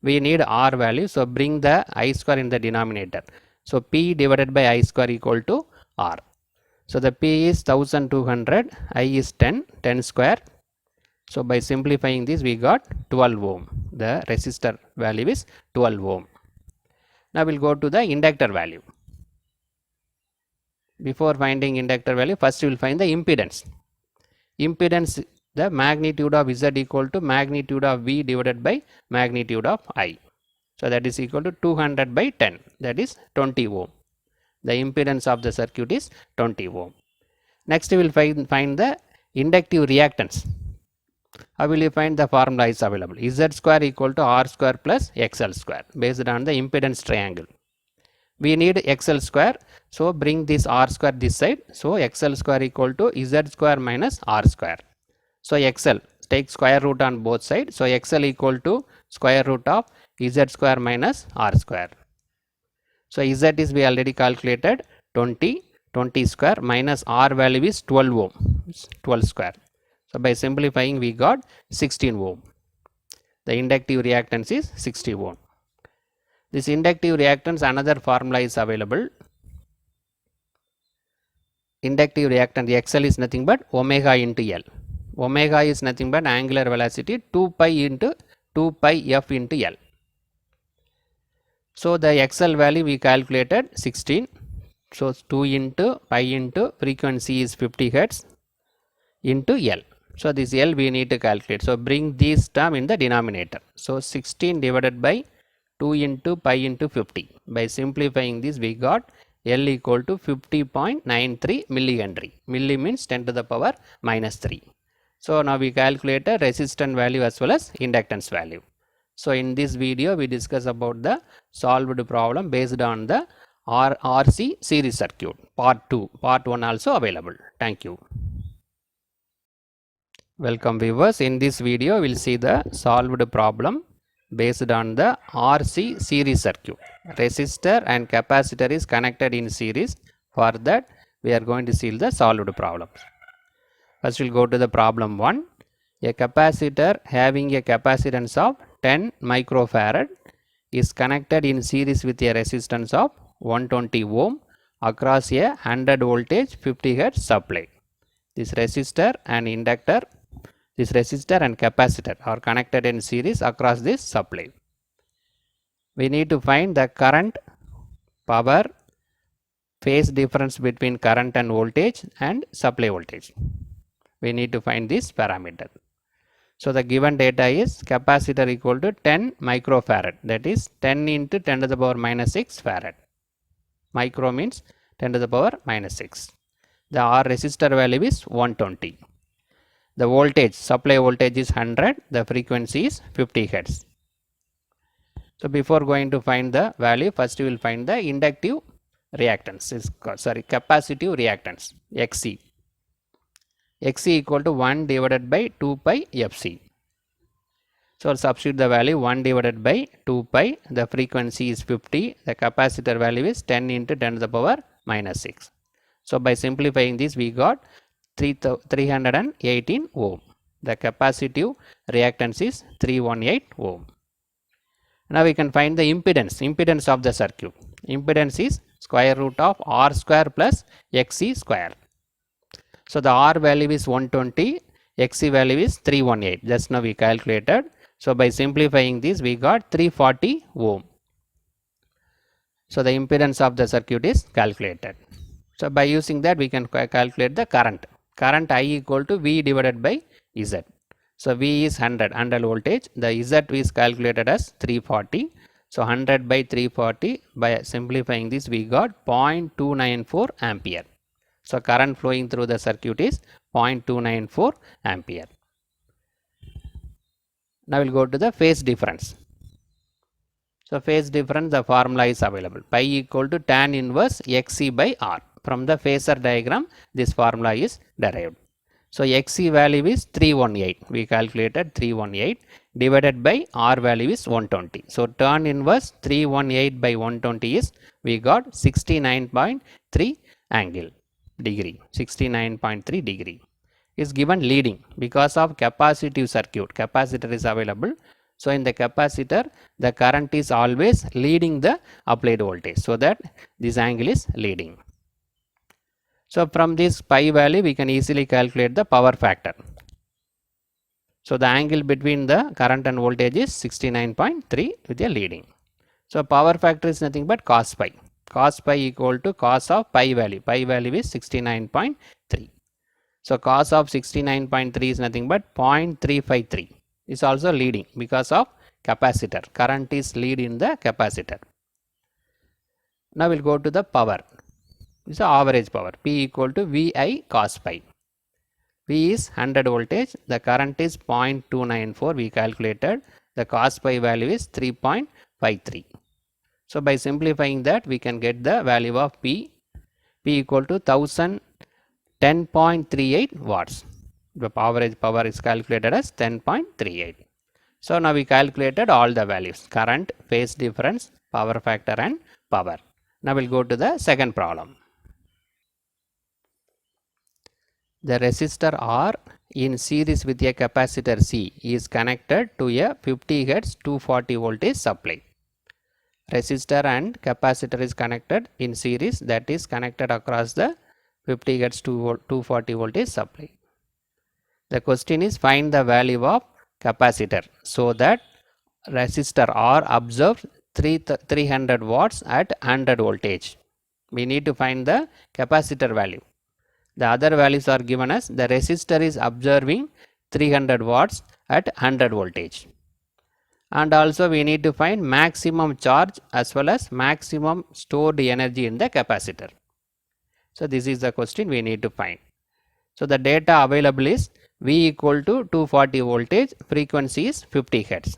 We need R value. So bring the I square in the denominator. So P divided by I square equal to R. So the P is 1200, I is 10, 10 square. So by simplifying this we got 12 ohm. The resistor value is 12 ohm. Now we'll go to the inductor value. Before finding inductor value, first we will find the impedance. Impedance, the magnitude of Z equal to magnitude of V divided by magnitude of I. So that is equal to 200 by 10, that is 20 ohm. The impedance of the circuit is 20 ohm. Next we will find the inductive reactance. How will you find? The formula is available. Z square equal to R square plus XL square based on the impedance triangle. We need XL square, so bring this R square this side. So XL square equal to Z square minus R square. So XL, take square root on both sides. So XL equal to square root of Z square minus R square. So Z is we already calculated 20 square minus R value is 12 ohm, 12 square. So by simplifying we got 16 ohm. The inductive reactance is 60 ohm. This inductive reactance, another formula is available. Inductive reactance XL is nothing but omega into L. Omega is nothing but angular velocity 2 pi into 2 pi f into L. So the XL value we calculated 16. So 2 into pi into frequency is 50 Hz into L. So this L we need to calculate. So bring this term in the denominator. So 16 divided by 2 into pi into 50. By simplifying this we got L equal to 50.93 millihenry. Milli means 10 to the power minus 3. So now we calculate a resistance value as well as inductance value. So in this video we discuss about the solved problem based on the RC series circuit. Part 2. Part 1 also available. Thank you. Welcome viewers. In this video we will see the solved problem based on the RC series circuit. Resistor and capacitor is connected in series. For that we are going to see the solved problem. First we will go to the problem 1. A capacitor having a capacitance of 10 microfarad is connected in series with a resistance of 120 ohm across a 100 voltage 50 Hz supply. This resistor and capacitor are connected in series across this supply. We need to find the current, power, phase difference between current and voltage and supply voltage. We need to find this parameter. So the given data is capacitor equal to 10 microfarad, that is 10 into 10 to the power minus 6 farad. Micro means 10 to the power minus 6. The R resistor value is 120. The voltage, supply voltage is 100, the frequency is 50 Hz. So before going to find the value, first we will find the inductive reactance, capacitive reactance, XC. XC equal to 1 divided by 2 pi FC. So substitute the value 1 divided by 2 pi, the frequency is 50, the capacitor value is 10 into 10 to the power minus 6. So by simplifying this we got 318 ohm. The capacitive reactance is 318 ohm. Now we can find the impedance of the circuit. Impedance is square root of R square plus Xc square. So the R value is 120, Xc value is 318. Just now we calculated. So by simplifying this, we got 340 ohm. So the impedance of the circuit is calculated. So by using that, we can calculate the current. Current I equal to V divided by Z. So V is 100 voltage. The Z is calculated as 340. So 100 by 340, by simplifying this, we got 0.294 ampere. So current flowing through the circuit is 0.294 ampere. Now we'll go to the phase difference. So phase difference, the formula is available. Pi equal to tan inverse Xc by R. From the phasor diagram, this formula is derived. So Xc value is 318. We calculated 318 divided by R value is 120. So tan inverse 318 by 120 is, we got 69.3 angle degree. 69.3 degree is given leading because of capacitive circuit. Capacitor is available. So in the capacitor, the current is always leading the applied voltage. So that this angle is leading. So from this pi value, we can easily calculate the power factor. So the angle between the current and voltage is 69.3 with a leading. So power factor is nothing but cos pi. Cos pi equal to cos of pi value. Pi value is 69.3. So cos of 69.3 is nothing but 0.353. Is also leading because of capacitor. Current is lead in the capacitor. Now we'll go to the power. This is average power. P equal to VI cos pi. V is 100 voltage. The current is 0.294. We calculated. The cos pi value is 3.53. So by simplifying that, we can get the value of P. P equal to 1010.38 watts. The average power is calculated as 10.38. So now we calculated all the values: current, phase difference, power factor and power. Now we'll go to the second problem. The resistor R in series with a capacitor C is connected to a 50 Hz 240 voltage supply. Resistor and capacitor is connected in series, that is connected across the 50 Hz 240 voltage supply. The question is, find the value of capacitor so that resistor R absorbs 300 watts at 100 voltage. We need to find the capacitor value. The other values are given as the resistor is absorbing 300 watts at 100 voltage. And also we need to find maximum charge as well as maximum stored energy in the capacitor. So this is the question we need to find. So the data available is V equal to 240 voltage, frequency is 50 Hz.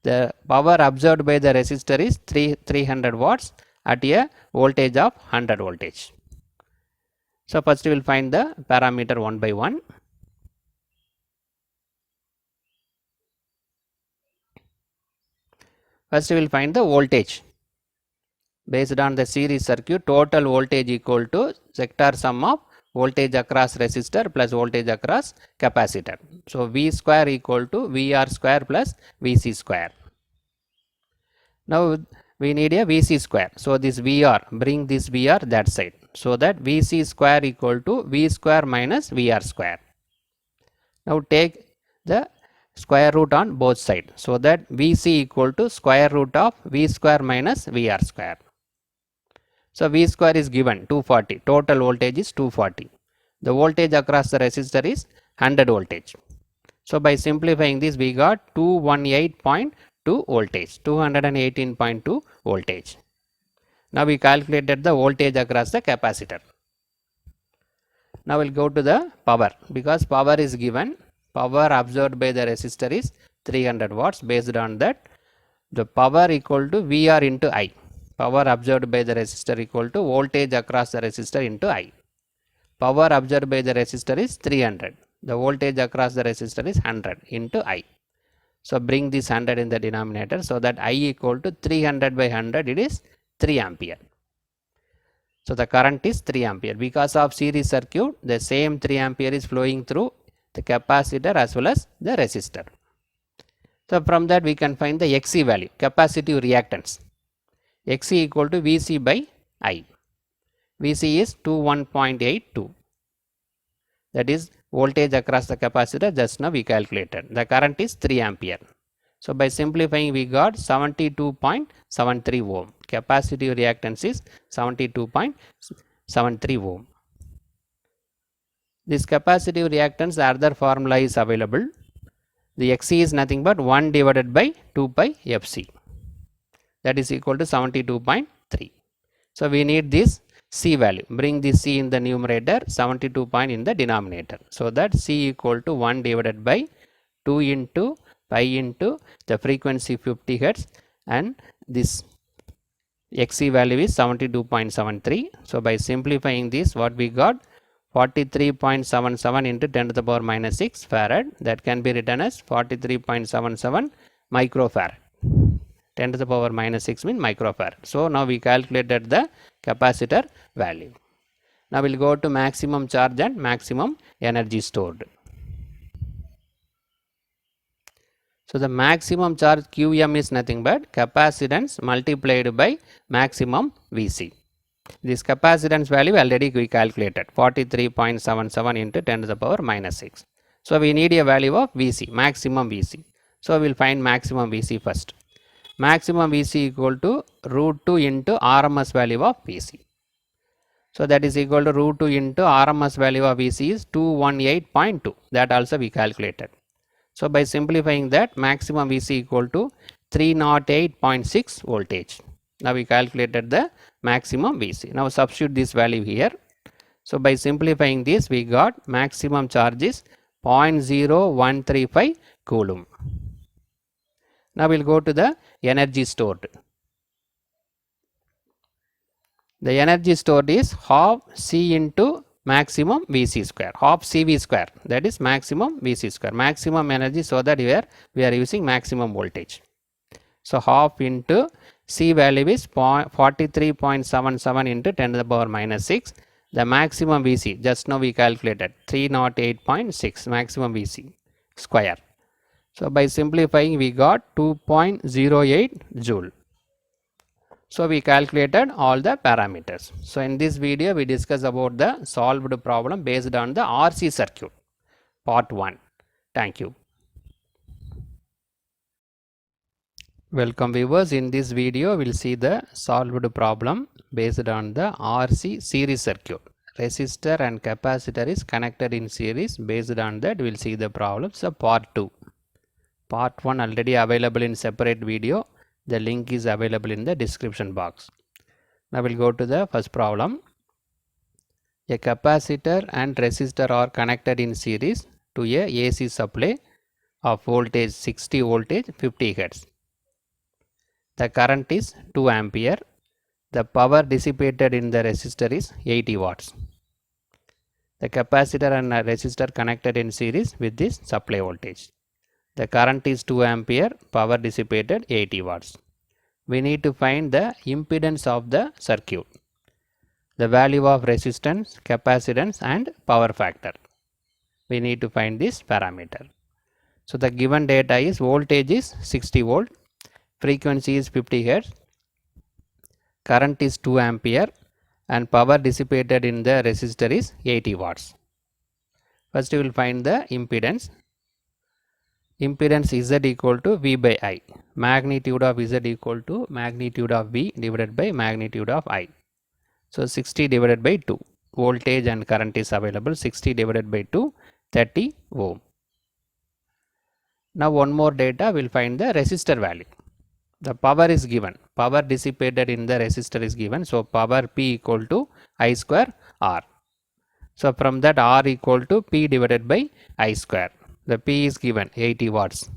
The power absorbed by the resistor is 300 watts at a voltage of 100 voltage. So first we will find the parameter one by one. First we will find the voltage. Based on the series circuit, total voltage equal to sector sum of voltage across resistor plus voltage across capacitor. So V square equal to VR square plus VC square. Now we need a VC square. So this VR, bring this VR that side. So that VC square equal to V square minus VR square. Now take the square root on both sides. So that VC equal to square root of V square minus VR square. So V square is given 240. Total voltage is 240. The voltage across the resistor is 100 voltage. So by simplifying this, we got 218.2 voltage. 218.2 voltage. Now we calculated the voltage across the capacitor. Now we'll go to the power, because power is given. Power absorbed by the resistor is 300 watts. Based on that, the power equal to VR into I. Power absorbed by the resistor equal to voltage across the resistor into I. Power absorbed by the resistor is 300. The voltage across the resistor is 100 into I. So bring this 100 in the denominator, so that I equal to 300 by 100, it is 3 ampere. So the current is 3 ampere. Because of series circuit, the same 3 ampere is flowing through the capacitor as well as the resistor. So from that we can find the XC value, capacitive reactance. XC equal to VC by I. VC is 21.82. That is voltage across the capacitor. Just now we calculated. The current is 3 ampere. So by simplifying we got 72.73 ohm. Capacitive reactance is 72.73 ohm. This capacitive reactance, the other formula is available. The XC is nothing but 1 divided by 2 pi FC. That is equal to 72.3. So we need this C value. Bring this C in the numerator, 72 point in the denominator. So that C equal to 1 divided by 2 into pi into the frequency 50 hertz, and this XC value is 72.73. So by simplifying this, what we got, 43.77 into 10 to the power minus 6 farad. That can be written as 43.77 microfarad. 10 to the power minus 6 means microfarad. So now we calculated the capacitor value. Now we'll go to maximum charge and maximum energy stored. So the maximum charge QM is nothing but capacitance multiplied by maximum VC. This capacitance value already we calculated, 43.77 into 10 to the power minus 6. So we need a value of VC, maximum VC. So we will find maximum VC first. Maximum VC equal to root 2 into RMS value of VC. So that is equal to root 2 into RMS value of VC is 218.2. That also we calculated. So by simplifying that, maximum VC equal to 308.6 voltage. Now we calculated the maximum VC. Now substitute this value here. So by simplifying this, we got maximum charge is 0.0135 coulomb. Now we'll go to the energy stored. The energy stored is half C into maximum VC square, half CV square, that is maximum VC square, maximum energy, so that here we are using maximum voltage. So half into C value is 43.77 into 10 to the power minus 6. The maximum VC, just now we calculated 308.6 maximum VC square. So by simplifying we got 2.08 joule. So we calculated all the parameters. So in this video we discuss about the solved problem based on the RC circuit, part 1. Thank you. Welcome viewers. In this video we will see the solved problem based on the RC series circuit. Resistor and capacitor is connected in series. Based on that we will see the problem. So part 2. Part 1 already available in separate video. The link is available in the description box. Now we'll go to the first problem. A capacitor and resistor are connected in series to a AC supply of voltage 60 voltage 50 hertz. The current is 2 ampere. The power dissipated in the resistor is 80 watts. The capacitor and resistor connected in series with this supply voltage. The current is 2 ampere, power dissipated 80 watts. We need to find the impedance of the circuit, the value of resistance, capacitance and power factor. We need to find this parameter. So the given data is voltage is 60 volt, frequency is 50 hertz, current is 2 ampere and power dissipated in the resistor is 80 watts. First we will find the impedance. Impedance Z equal to V by I. Magnitude of Z equal to magnitude of V divided by magnitude of I. So 60 divided by 2. Voltage and current is available. 60 divided by 2, 30 ohm. Now one more data, we will find the resistor value. The power is given. Power dissipated in the resistor is given. So power P equal to I square R. So from that R equal to P divided by I square. The P is given 80 watts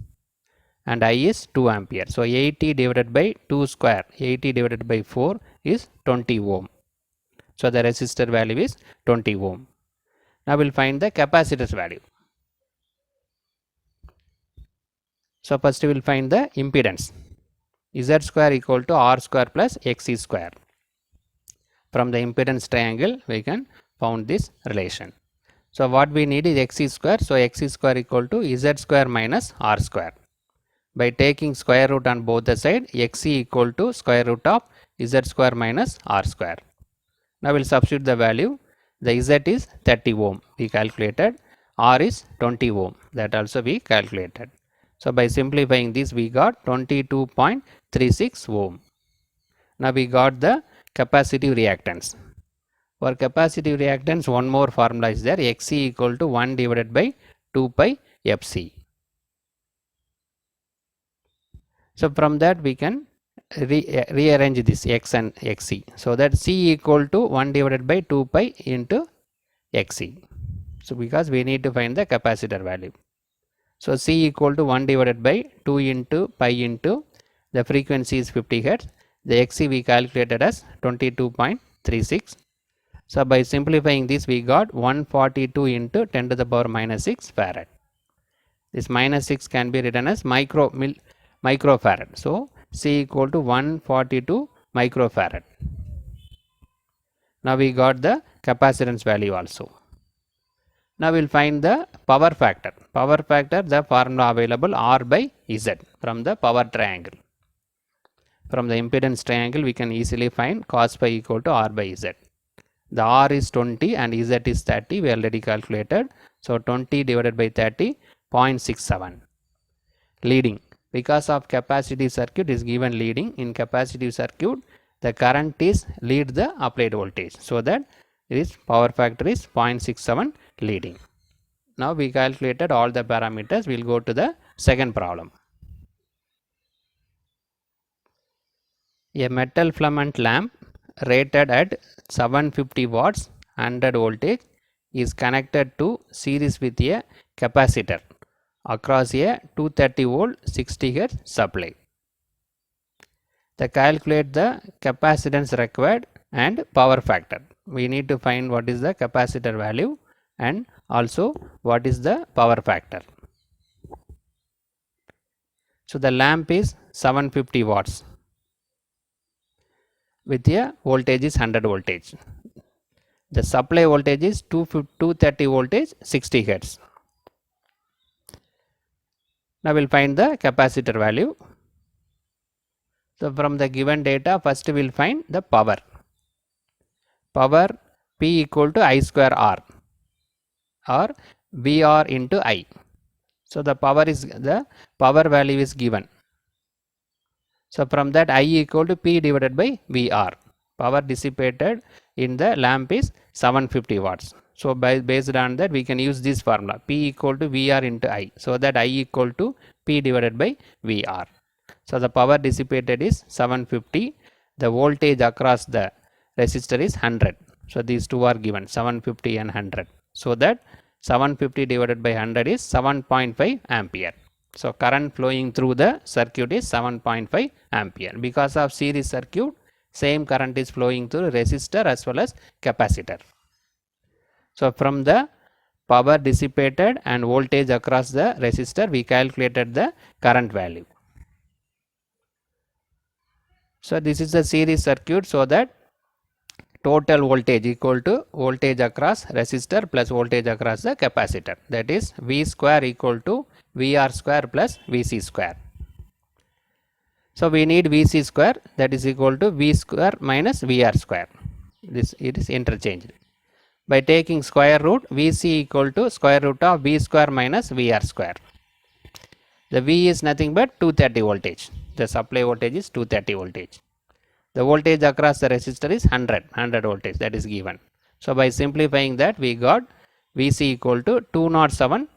and I is 2 ampere. So 80 divided by 2 square, 80 divided by 4 is 20 ohm. So the resistor value is 20 ohm. Now we will find the capacitor's value. So first we will find the impedance. Z square equal to R square plus XC square. From the impedance triangle we can found this relation. So what we need is Xc square. So Xc square equal to Z square minus R square. By taking square root on both the side, Xc equal to square root of Z square minus R square. Now we will substitute the value. The Z is 30 ohm we calculated, R is 20 ohm, that also we calculated. So by simplifying this we got 22.36 ohm. Now we got the capacitive reactance. For capacitive reactance, one more formula is there, Xc equal to 1 divided by 2 pi Fc. So from that we can rearrange this X and Xc. So that C equal to 1 divided by 2 pi into Xc. So because we need to find the capacitor value. So C equal to 1 divided by 2 into pi into the frequency is 50 Hertz. The Xc we calculated as 22.36. So by simplifying this we got 142 into 10 to the power minus 6 farad. This minus 6 can be written as microfarad. So C equal to 142 microfarad. Now we got the capacitance value also. Now we will find the power factor. Power factor, the formula available R by Z from the power triangle. From the impedance triangle we can easily find cos phi equal to R by Z. The R is 20 and Z is 30, we already calculated. So 20 divided by 30, 0.67. Leading. Because of capacitive circuit is given leading. In capacitive circuit the current is lead the applied voltage. So that this power factor is 0.67 leading. Now we calculated all the parameters. We will go to the second problem. A metal filament lamp rated at 750 watts 100 voltage is connected to series with a capacitor across a 230 volt 60 Hz supply. The calculate the capacitance required and power factor. We need to find what is the capacitor value and also what is the power factor. So the lamp is 750 watts with a voltage is 100 voltage. The supply voltage is 230 voltage 60 Hz. Now we will find the capacitor value. So from the given data first we will find the power. Power P equal to I square R or VR into I. So the power value is given. So from that I equal to P divided by VR. Power dissipated in the lamp is 750 watts. So based on that we can use this formula P equal to VR into I. So that I equal to P divided by VR. So the power dissipated is 750. The voltage across the resistor is 100. So these two are given 750 and 100. So that 750 divided by 100 is 7.5 ampere. So current flowing through the circuit is 7.5 ampere. Because of series circuit, same current is flowing through resistor as well as capacitor. So from the power dissipated and voltage across the resistor we calculated the current value. So this is a series circuit, so that total voltage equal to voltage across resistor plus voltage across the capacitor, that is V square equal to VR square plus VC square. So we need VC square, that is equal to V square minus VR square. This it is interchanged. By taking square root, VC equal to square root of V square minus VR square. The V is nothing but 230 voltage. The supply voltage is 230 voltage. The voltage across the resistor is 100 voltage, that is given. So by simplifying that we got VC equal to 207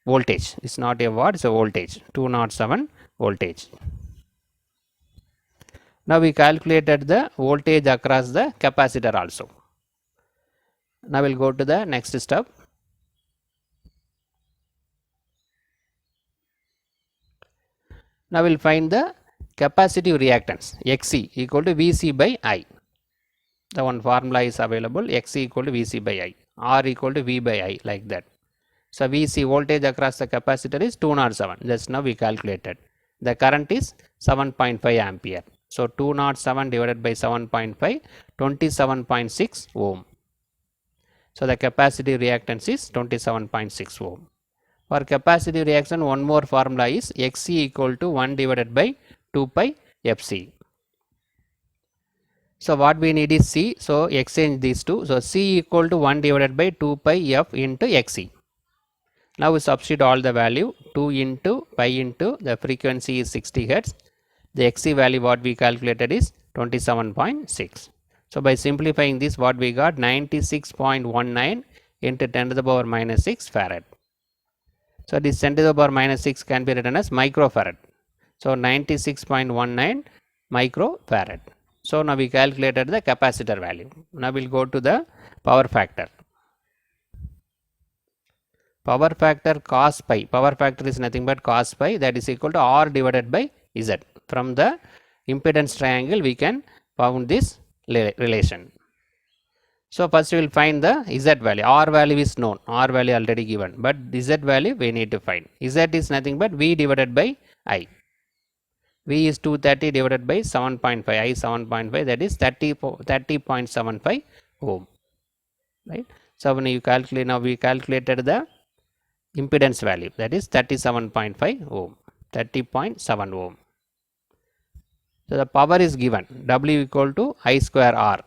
voltage. It's not a watt, it's a voltage. 207 voltage. Now we calculated the voltage across the capacitor also. Now we'll go to the next step. Now we'll find the capacitive reactance Xc equal to Vc by I. The one formula is available, Xc equal to Vc by I, R equal to V by I, like that. So Vc voltage across the capacitor is 207, just now we calculated. The current is 7.5 ampere. So 207 divided by 7.5, 27.6 ohm. So the capacitive reactance is 27.6 ohm. For capacitive reaction, one more formula is Xc equal to 1 divided by 2 pi Fc. So what we need is C. So exchange these two. So C equal to 1 divided by 2 pi F into Xc. Now we substitute all the value 2 into pi into the frequency is 60 Hertz. The Xc value what we calculated is 27.6. So by simplifying this, what we got 96.19 into 10 to the power minus 6 farad. So this 10 to the power minus 6 can be written as microfarad. So 96.19 microfarad. So now we calculated the capacitor value. Now we'll go to the power factor. Power factor cos pi. Power factor is nothing but cos pi, that is equal to R divided by Z. From the impedance triangle we can found this relation. So first we will find the Z value. R value is known. R value already given. But Z value we need to find. Z is nothing but V divided by I. V is 230 divided by 7.5. I 7.5, that is 30.75 ohm. Right. So when you calculate, now we calculated the impedance value, that is 37.5 ohm. 30.7 ohm. So the power is given. W equal to I square R.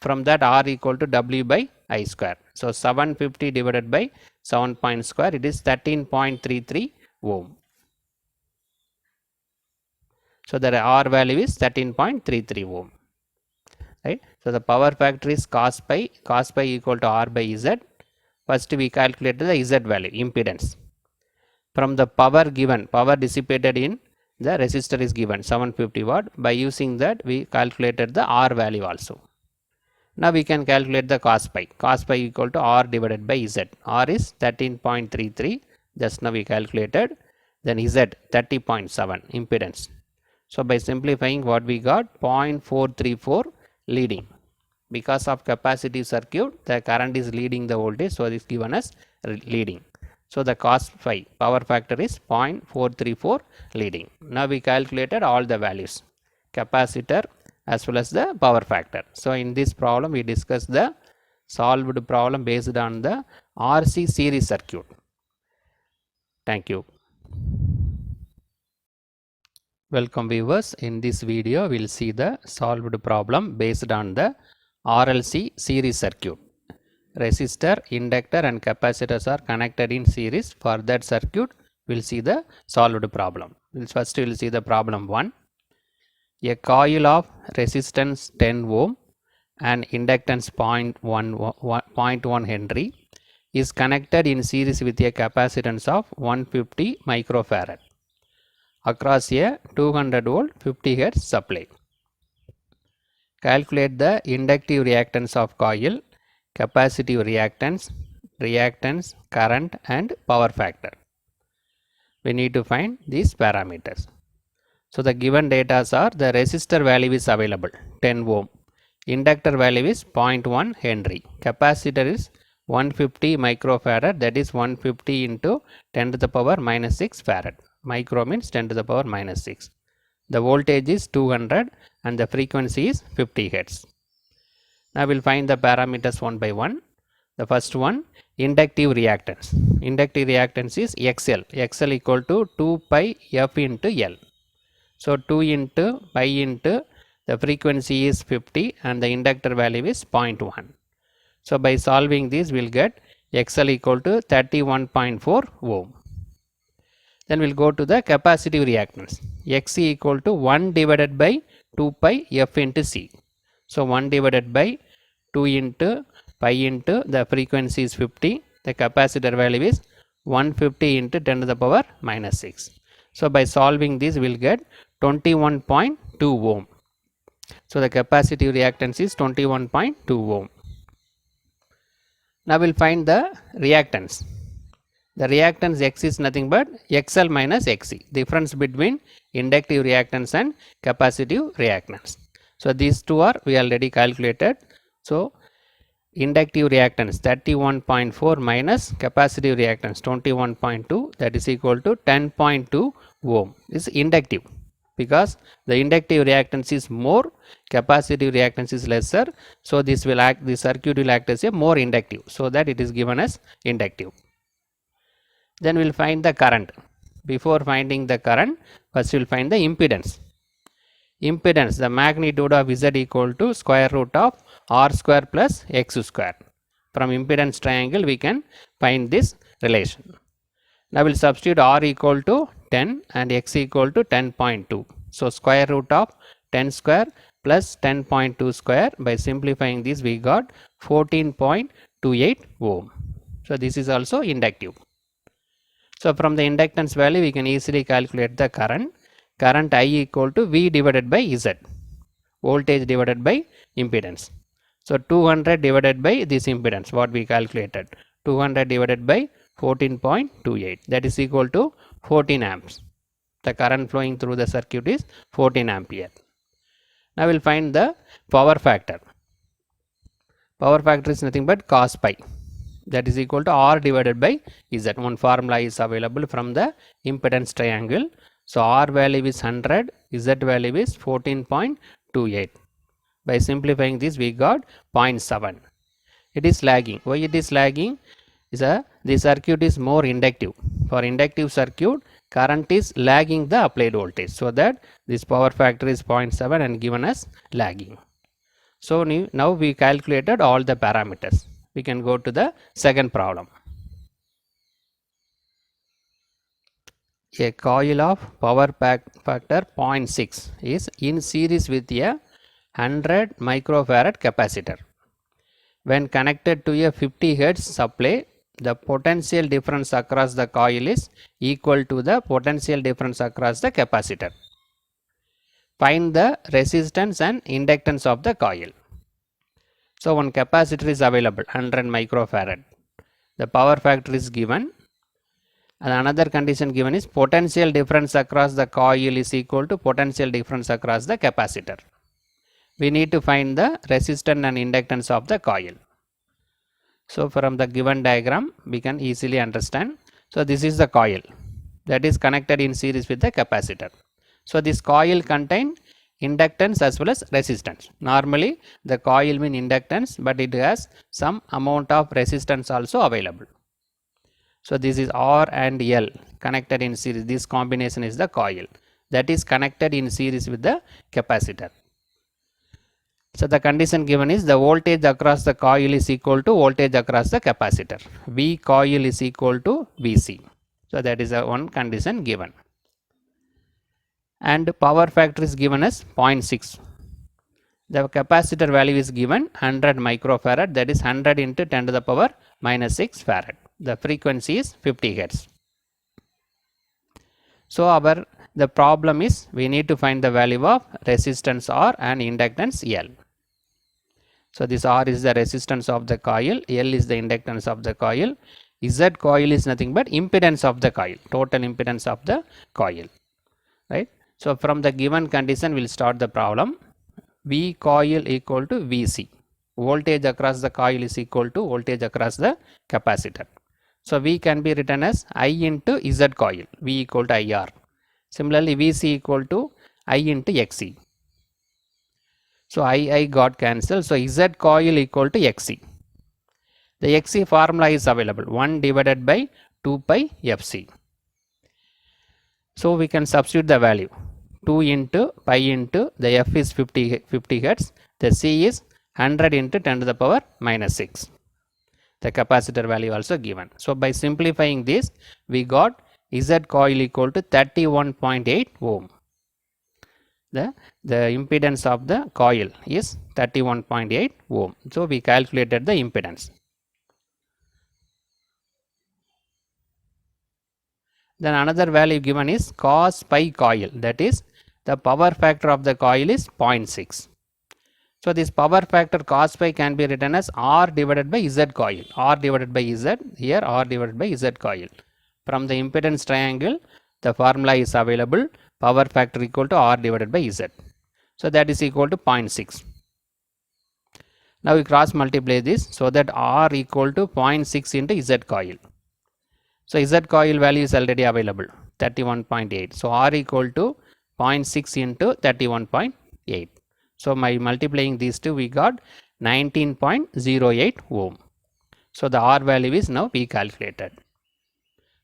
From that R equal to W by I square. So 750 divided by 7 point square, it is 13.33 ohm. So the R value is 13.33 ohm. Right. So the power factor is cos pi. Cos pi equal to R by Z. First we calculated the Z value, impedance. From the power given, power dissipated in the resistor is given 750 watt. By using that we calculated the R value also. Now we can calculate the cos pi. Cos pi equal to R divided by Z. R is 13.33. Just now we calculated. Then Z 30.7 impedance. So by simplifying, what we got, 0.434 leading. Because of capacitive circuit, the current is leading the voltage, so it is given as leading. So the cos phi power factor is 0.434 leading. Now we calculated all the values, capacitor as well as the power factor. So in this problem we discussed the solved problem based on the RC series circuit. Thank you. Welcome viewers. In this video we will see the solved problem based on the RLC series circuit. Resistor, inductor and capacitors are connected in series. For that circuit we will see the solved problem. First we will see the problem 1. A coil of resistance 10 ohm and inductance 0.1 Henry is connected in series with a capacitance of 150 microfarad across a 200 volt 50 Hertz supply. Calculate the inductive reactance of coil, capacitive reactance, current and power factor. We need to find these parameters. So the given data are the resistor value is available 10 ohm, inductor value is 0.1 Henry, capacitor is 150 microfarad, that is 150 into 10 to the power minus 6 farad. Micro means 10 to the power minus 6. The voltage is 200 and the frequency is 50 Hertz. Now we will find the parameters one by one. The first one, inductive reactance. Inductive reactance is XL. XL equal to 2 pi F into L. So 2 into pi into the frequency is 50 and the inductor value is 0.1. So by solving this we will get XL equal to 31.4 ohm. Then we will go to the capacitive reactance. Xc equal to 1 divided by 2 pi F into C. So 1 divided by 2 into pi into the frequency is 50. The capacitor value is 150 into 10 to the power minus 6. So by solving this we will get 21.2 ohm. So the capacitive reactance is 21.2 ohm. Now we will find the reactance. The reactance X is nothing but XL minus XC, difference between inductive reactance and capacitive reactance. So these two are we already calculated. So inductive reactance 31.4 minus capacitive reactance 21.2, that is equal to 10.2 ohm is inductive. because the inductive reactance is more, capacitive reactance is lesser. So this will act, the circuit will act as a more inductive, so that it is given as inductive. Then we will find the current. Before finding the current, first we will find the impedance. Impedance, the magnitude of Z equal to square root of R square plus X square. From impedance triangle we can find this relation. Now we will substitute R equal to 10 and X equal to 10.2. So square root of 10 square plus 10.2 square. By simplifying this we got 14.28 ohm. So this is also inductive. So from the inductance value we can easily calculate the current. Current I equal to V divided by Z, voltage divided by impedance. So 200 divided by this impedance, what we calculated, 200 divided by 14.28, that is equal to 14 amps. The current flowing through the circuit is 14 ampere. Now we will find the power factor. Power factor is nothing but cos pi, that is equal to R divided by Z. One formula is available from the impedance triangle. So R value is 100, Z value is 14.28. By simplifying this we got 0.7. It is lagging. Why it is lagging? The circuit is more inductive. For inductive circuit, current is lagging the applied voltage. So that this power factor is 0.7 and given as lagging. So now we calculated all the parameters. We can go to the second problem. A coil of power factor 0.6 is in series with a 100 microfarad capacitor. When connected to a 50 Hz supply, the potential difference across the coil is equal to the potential difference across the capacitor. Find the resistance and inductance of the coil. So one capacitor is available, 100 microfarad. The power factor is given. And another condition given is potential difference across the coil is equal to potential difference across the capacitor. We need to find the resistance and inductance of the coil. So from the given diagram we can easily understand. So this is the coil that is connected in series with the capacitor. So this coil contains inductance as well as resistance. Normally the coil means inductance, but it has some amount of resistance also available. So this is R and L connected in series. This combination is the coil that is connected in series with the capacitor. So the condition given is the voltage across the coil is equal to voltage across the capacitor. V coil is equal to Vc. So that is the one condition given. And power factor is given as 0.6. The capacitor value is given 100 microfarad, that is 100 into 10 to the power minus 6 farad. The frequency is 50 Hz. So the problem is we need to find the value of resistance R and inductance L. So this R is the resistance of the coil, L is the inductance of the coil, Z coil is nothing but impedance of the coil, total impedance of the coil, right. So from the given condition we will start the problem. V coil equal to Vc, voltage across the coil is equal to voltage across the capacitor. So V can be written as I into Z coil, V equal to IR. Similarly Vc equal to I into Xc. So I got cancelled. So Z coil equal to Xc. The Xc formula is available, 1 divided by 2 pi Fc. So we can substitute the value, 2 into pi into the F is 50 Hz, the C is 100 into 10 to the power minus 6. The capacitor value also given. So by simplifying this we got Z coil equal to 31.8 ohm. The impedance of the coil is 31.8 ohm. So we calculated the impedance. Then another value given is cos pi coil, that is the power factor of the coil is 0.6. So this power factor cos pi can be written as R divided by Z coil, R divided by Z, here R divided by Z coil. From the impedance triangle the formula is available, power factor equal to R divided by Z. So that is equal to 0.6. Now we cross multiply this so that R equal to 0.6 into Z coil. So Z coil value is already available, 31.8. So R equal to 0.6 into 31.8. So by multiplying these two, we got 19.08 ohm. So the R value is now we calculated.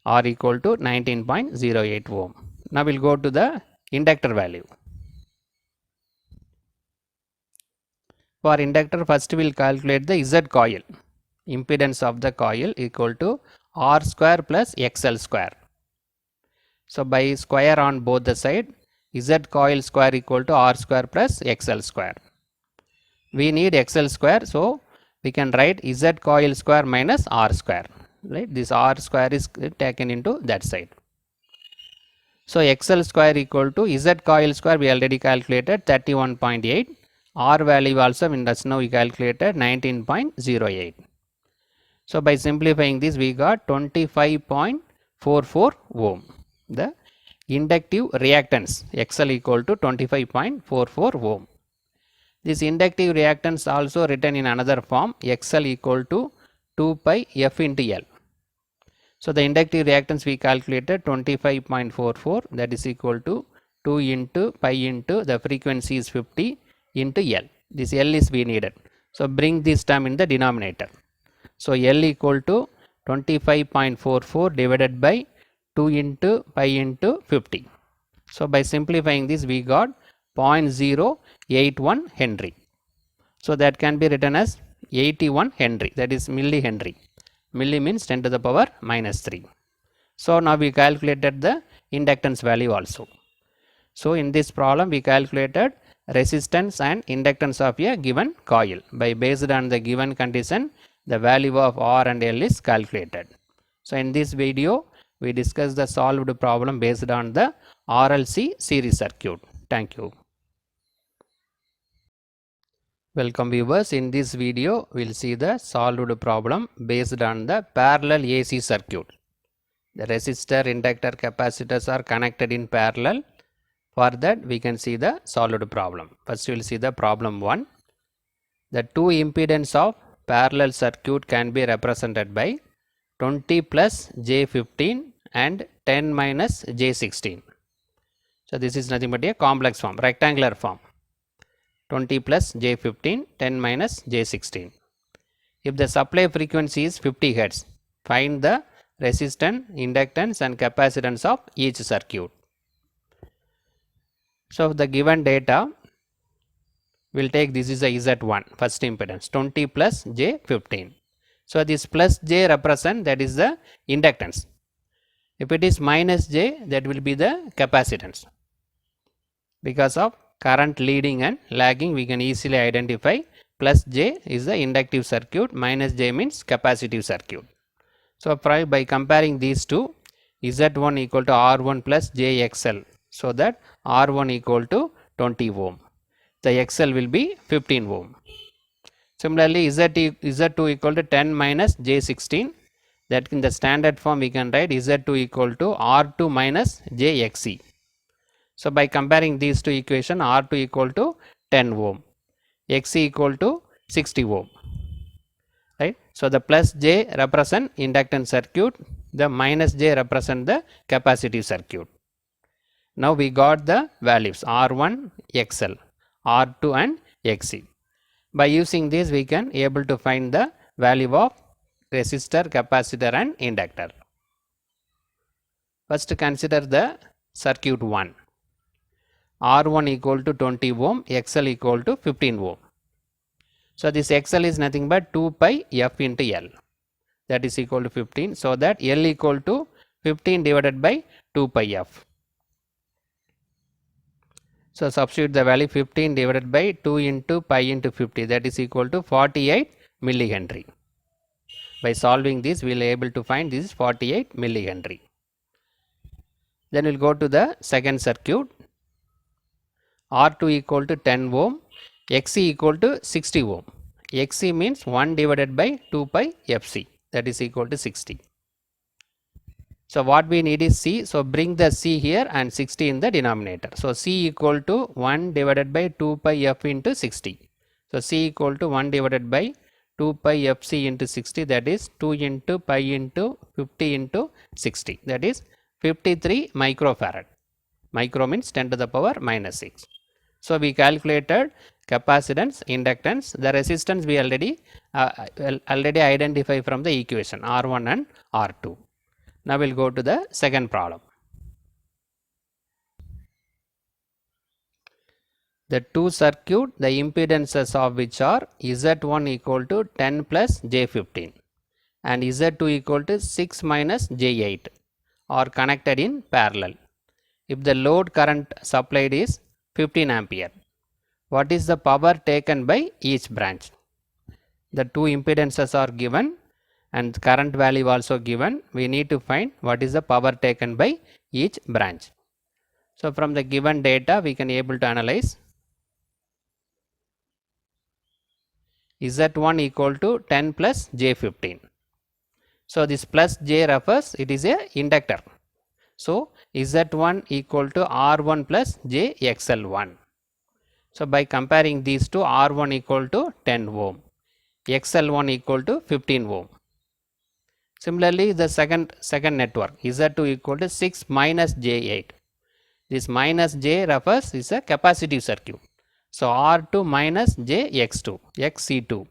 R equal to 19.08 ohm. Now we'll go to the inductor value. For inductor, first we'll calculate the Z coil. Impedance of the coil equal to R square plus XL square. So by square on both the side, Z coil square equal to R square plus XL square. We need XL square, so we can write Z coil square minus R square. Right? This R square is taken into that side. So XL square equal to Z coil square we already calculated 31.8. R value also in just now we calculated 19.08. So by simplifying this, we got 25.44 ohm. The inductive reactance XL equal to 25.44 ohm. This inductive reactance also written in another form, XL equal to 2 pi F into L. So the inductive reactance we calculated 25.44, that is equal to 2 into pi into the frequency is 50 into L. This L is we needed. So bring this term in the denominator. So L equal to 25.44 divided by 2 into pi into 50. So by simplifying this, we got 0.081 Henry. So that can be written as 81 Henry, that is millihenry. Milli means 10 to the power minus 3. So now we calculated the inductance value also. So in this problem we calculated resistance and inductance of a given coil. By based on the given condition, the value of R and L is calculated. So in this video we discussed the solved problem based on the RLC series circuit. Thank you. Welcome viewers. In this video we will see the solved problem based on the parallel AC circuit. The resistor, inductor, capacitors are connected in parallel. For that we can see the solved problem. First we will see the problem 1. The two impedance of parallel circuit can be represented by 20 plus J15 and 10 minus J16. So this is nothing but a complex form, rectangular form. 20 plus J15, 10 minus J16. If the supply frequency is 50 Hz, find the resistance, inductance and capacitance of each circuit. So the given data, we'll take this is a Z1, first impedance, 20 plus J15. So this plus J represent, that is the inductance. If it is minus J, that will be the capacitance. Because of current leading and lagging, we can easily identify plus J is the inductive circuit, minus J means capacitive circuit. So by comparing these two, Z1 equal to R1 plus JXL, so that R1 equal to 20 ohm. The XL will be 15 ohm. Similarly, Z2 equal to 10 minus J16, that in the standard form we can write Z2 equal to R2 minus JXE. So by comparing these two equation, R2 equal to 10 ohm, XE equal to 60 ohm. Right. So the plus J represent inductance circuit, the minus J represent the capacitive circuit. Now we got the values R1, XL, R2 and XE. By using this we can able to find the value of resistor, capacitor and inductor. First consider the circuit 1. R1 equal to 20 ohm, XL equal to 15 ohm. So this XL is nothing but 2 pi F into L, that is equal to 15. So that L equal to 15 divided by 2 pi F. So substitute the value 15 divided by 2 into pi into 50, that is equal to 48 millihenry. By solving this we will able to find this is 48 millihenry. Then we will go to the second circuit. R2 equal to 10 ohm, XC equal to 60 ohm. XC means 1 divided by 2 pi FC, that is equal to 60. So what we need is C. So bring the C here and 60 in the denominator. So C equal to 1 divided by 2 pi F into 60. So C equal to 1 divided by 2 pi FC into 60, that is 2 into pi into 50 into 60, that is 53 microfarad. Micro means 10 to the power minus 6. So we calculated capacitance, inductance, the resistance we already identify from the equation R1 and R2. Now we'll go to the second problem. The two circuit, the impedances of which are Z1 equal to 10 plus J15 and Z2 equal to 6 minus J8 are connected in parallel. If the load current supplied is 15 ampere, what is the power taken by each branch? The two impedances are given and current value also given. We need to find what is the power taken by each branch. So from the given data we can able to analyze. Z1 equal to 10 plus J15. So this plus J refers it is a inductor. So Z1 equal to R1 plus J XL1. So by comparing these two, R1 equal to 10 ohm, XL1 equal to 15 ohm. Similarly, the second network Z2 equal to 6 minus J8. This minus J refers is a capacitive circuit. So R2 minus J X2, XC2.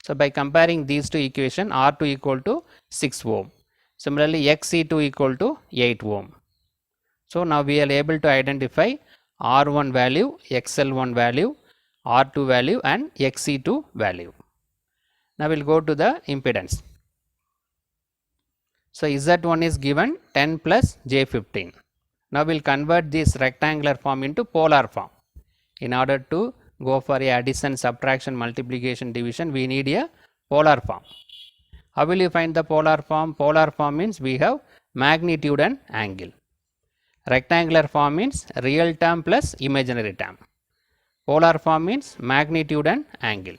So by comparing these two equation, R2 equal to 6 ohm. Similarly, XC2 equal to 8 ohm. So now we are able to identify R1 value, XL1 value, R2 value and XC2 value. Now we will go to the impedance. So Z1 is given 10 plus J15. Now we will convert this rectangular form into polar form. In order to go for a addition, subtraction, multiplication, division, we need a polar form. How will you find the polar form? Polar form means we have magnitude and angle. Rectangular form means real term plus imaginary term. Polar form means magnitude and angle.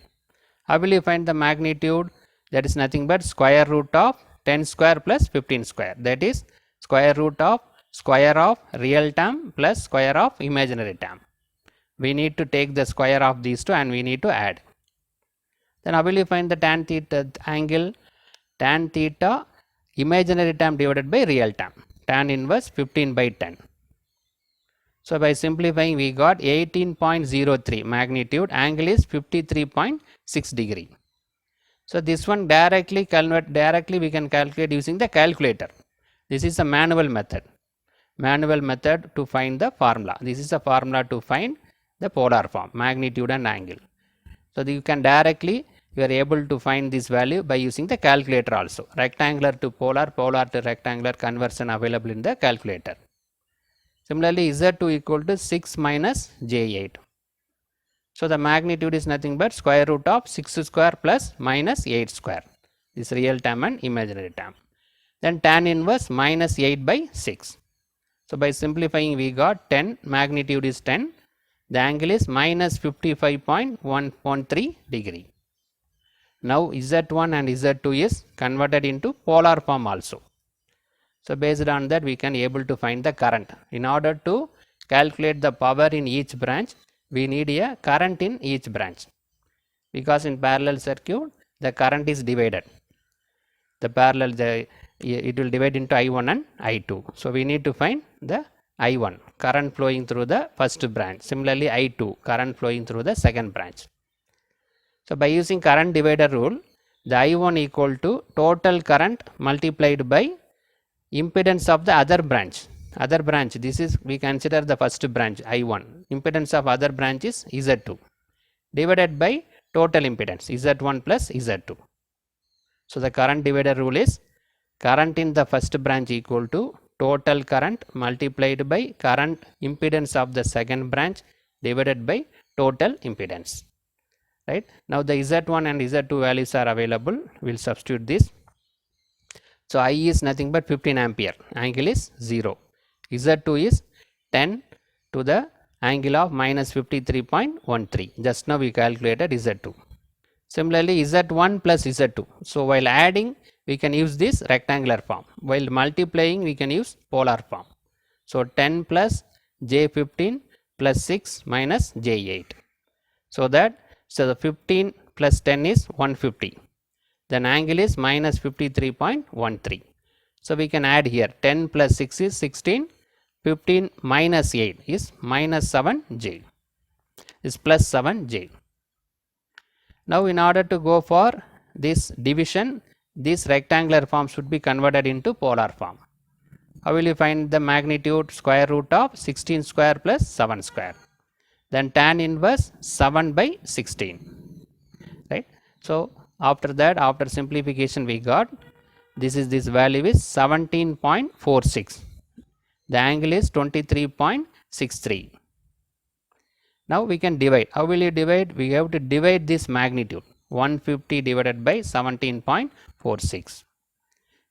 How will you find the magnitude? That is nothing but square root of 10 square plus 15 square. That is square root of square of real term plus square of imaginary term. We need to take the square of these two and we need to add. Then how will you find the tan theta angle? Tan theta imaginary term divided by real term. Tan inverse 15 by 10. So by simplifying we got 18.03 magnitude, angle is 53.6 degree. So this one directly we can calculate using the calculator. This is a manual method to find the formula. This is a formula to find the polar form, magnitude and angle. So you can directly you are able to find this value by using the calculator also. Rectangular to polar, polar to rectangular conversion available in the calculator. Similarly, Z2 equal to 6 minus J8. So the magnitude is nothing but square root of 6 square plus minus 8 square. This real term and imaginary term. Then tan inverse minus 8 by 6. So by simplifying we got 10, magnitude is 10. The angle is minus 55.113 degree. Now Z1 and Z2 is converted into polar form also. So based on that we can able to find the current. In order to calculate the power in each branch, we need a current in each branch. Because in parallel circuit, the current is divided. It will divide into I1 and I2. So we need to find the I1, current flowing through the first branch. Similarly, I2, current flowing through the second branch. So by using current divider rule, the I1 equal to total current multiplied by impedance of the other branch. This is we consider the first branch I1. Impedance of other branch is Z2 divided by total impedance Z1 plus Z2. So the current divider rule is current in the first branch equal to total current multiplied by current impedance of the second branch divided by total impedance. Right. Now the Z1 and Z2 values are available. We will substitute this. So I is nothing but 15 ampere, angle is 0. Z2 is 10 to the angle of minus 53.13. Just now we calculated Z2. Similarly, Z1 plus Z2. So while adding, we can use this rectangular form. While multiplying, we can use polar form. So 10 plus J15 plus 6 minus J8. So the 15 plus 10 is 150. Then angle is minus 53.13. So we can add here 10 plus 6 is 16 15 minus 8 is minus 7J, is plus 7J. Now in order to go for this division, this rectangular form should be converted into polar form. How will you find the magnitude? Square root of 16 square plus 7 square. Then tan inverse 7 by 16. Right. So after that, after simplification, we got this value is 17.46. The angle is 23.63. Now we can divide. How will you divide? We have to divide this magnitude. 150 divided by 17.46.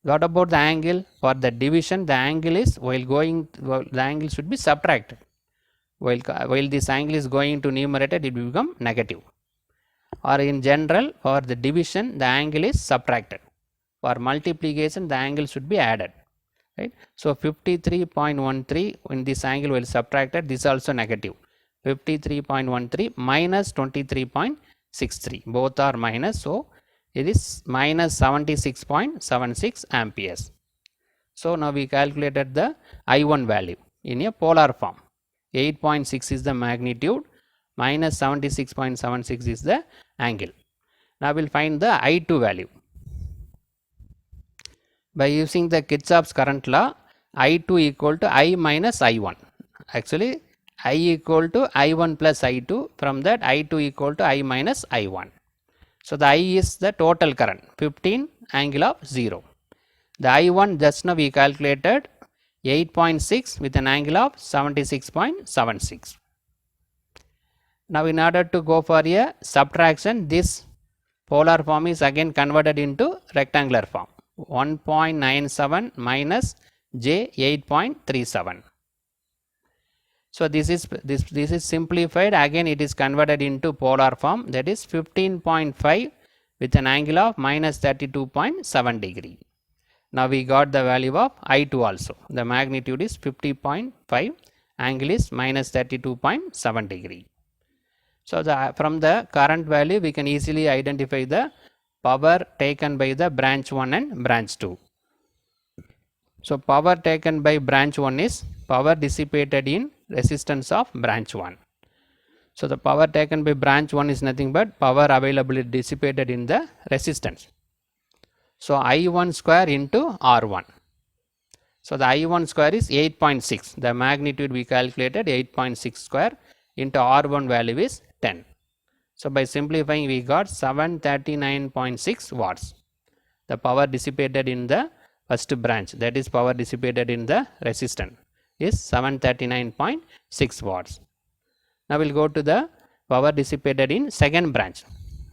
What about the angle? For the division, the angle is the angle should be subtracted. While this angle is going to numerator, it will become negative. Or in general, for the division, the angle is subtracted. For multiplication, the angle should be added. Right. So 53.13 in this angle will subtracted. This is also negative. 53.13 minus 23.63. Both are minus. So it is minus 76.76 amperes. So now we calculated the I1 value in a polar form. 8.6 is the magnitude, minus 76.76 is the angle. Now we will find the I2 value. By using the Kirchhoff's current law, I2 equal to I minus I1. Actually, I equal to I1 plus I2. From that, I2 equal to I minus I1. So the I is the total current, 15 angle of 0. The I1 just now we calculated 8.6 with an angle of 76.76. Now in order to go for a subtraction, this polar form is again converted into rectangular form. 1.97 minus J 8.37. So this is simplified. Again it is converted into polar form, that is 15.5 with an angle of minus 32.7 degree. Now we got the value of I2 also. The magnitude is 50.5, angle is minus 32.7 degree. So from the current value we can easily identify the power taken by the branch 1 and branch 2. So power taken by branch 1 is power dissipated in resistance of branch 1. So the power taken by branch 1 is nothing but power available dissipated in the resistance. So I1 square into R1. So the I1 square is 8.6. The magnitude we calculated 8.6 square into R1 value is 10. So by simplifying we got 739.6 watts. The power dissipated in the first branch, that is power dissipated in the resistance, is 739.6 watts. Now we will go to the power dissipated in second branch.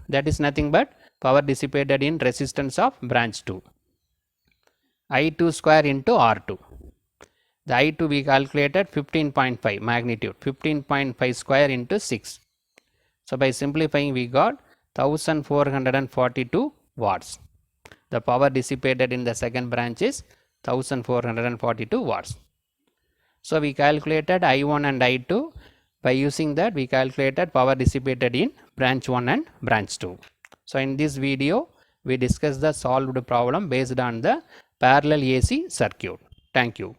That is nothing but power dissipated in resistance of branch 2. I2 square into R2. The I2 we calculated 15.5 magnitude, 15.5 square into 6. So by simplifying we got 1442 watts. The power dissipated in the second branch is 1442 watts. So we calculated I1 and I2. By using that we calculated power dissipated in branch 1 and branch 2. So in this video we discussed the solved problem based on the parallel AC circuit. Thank you.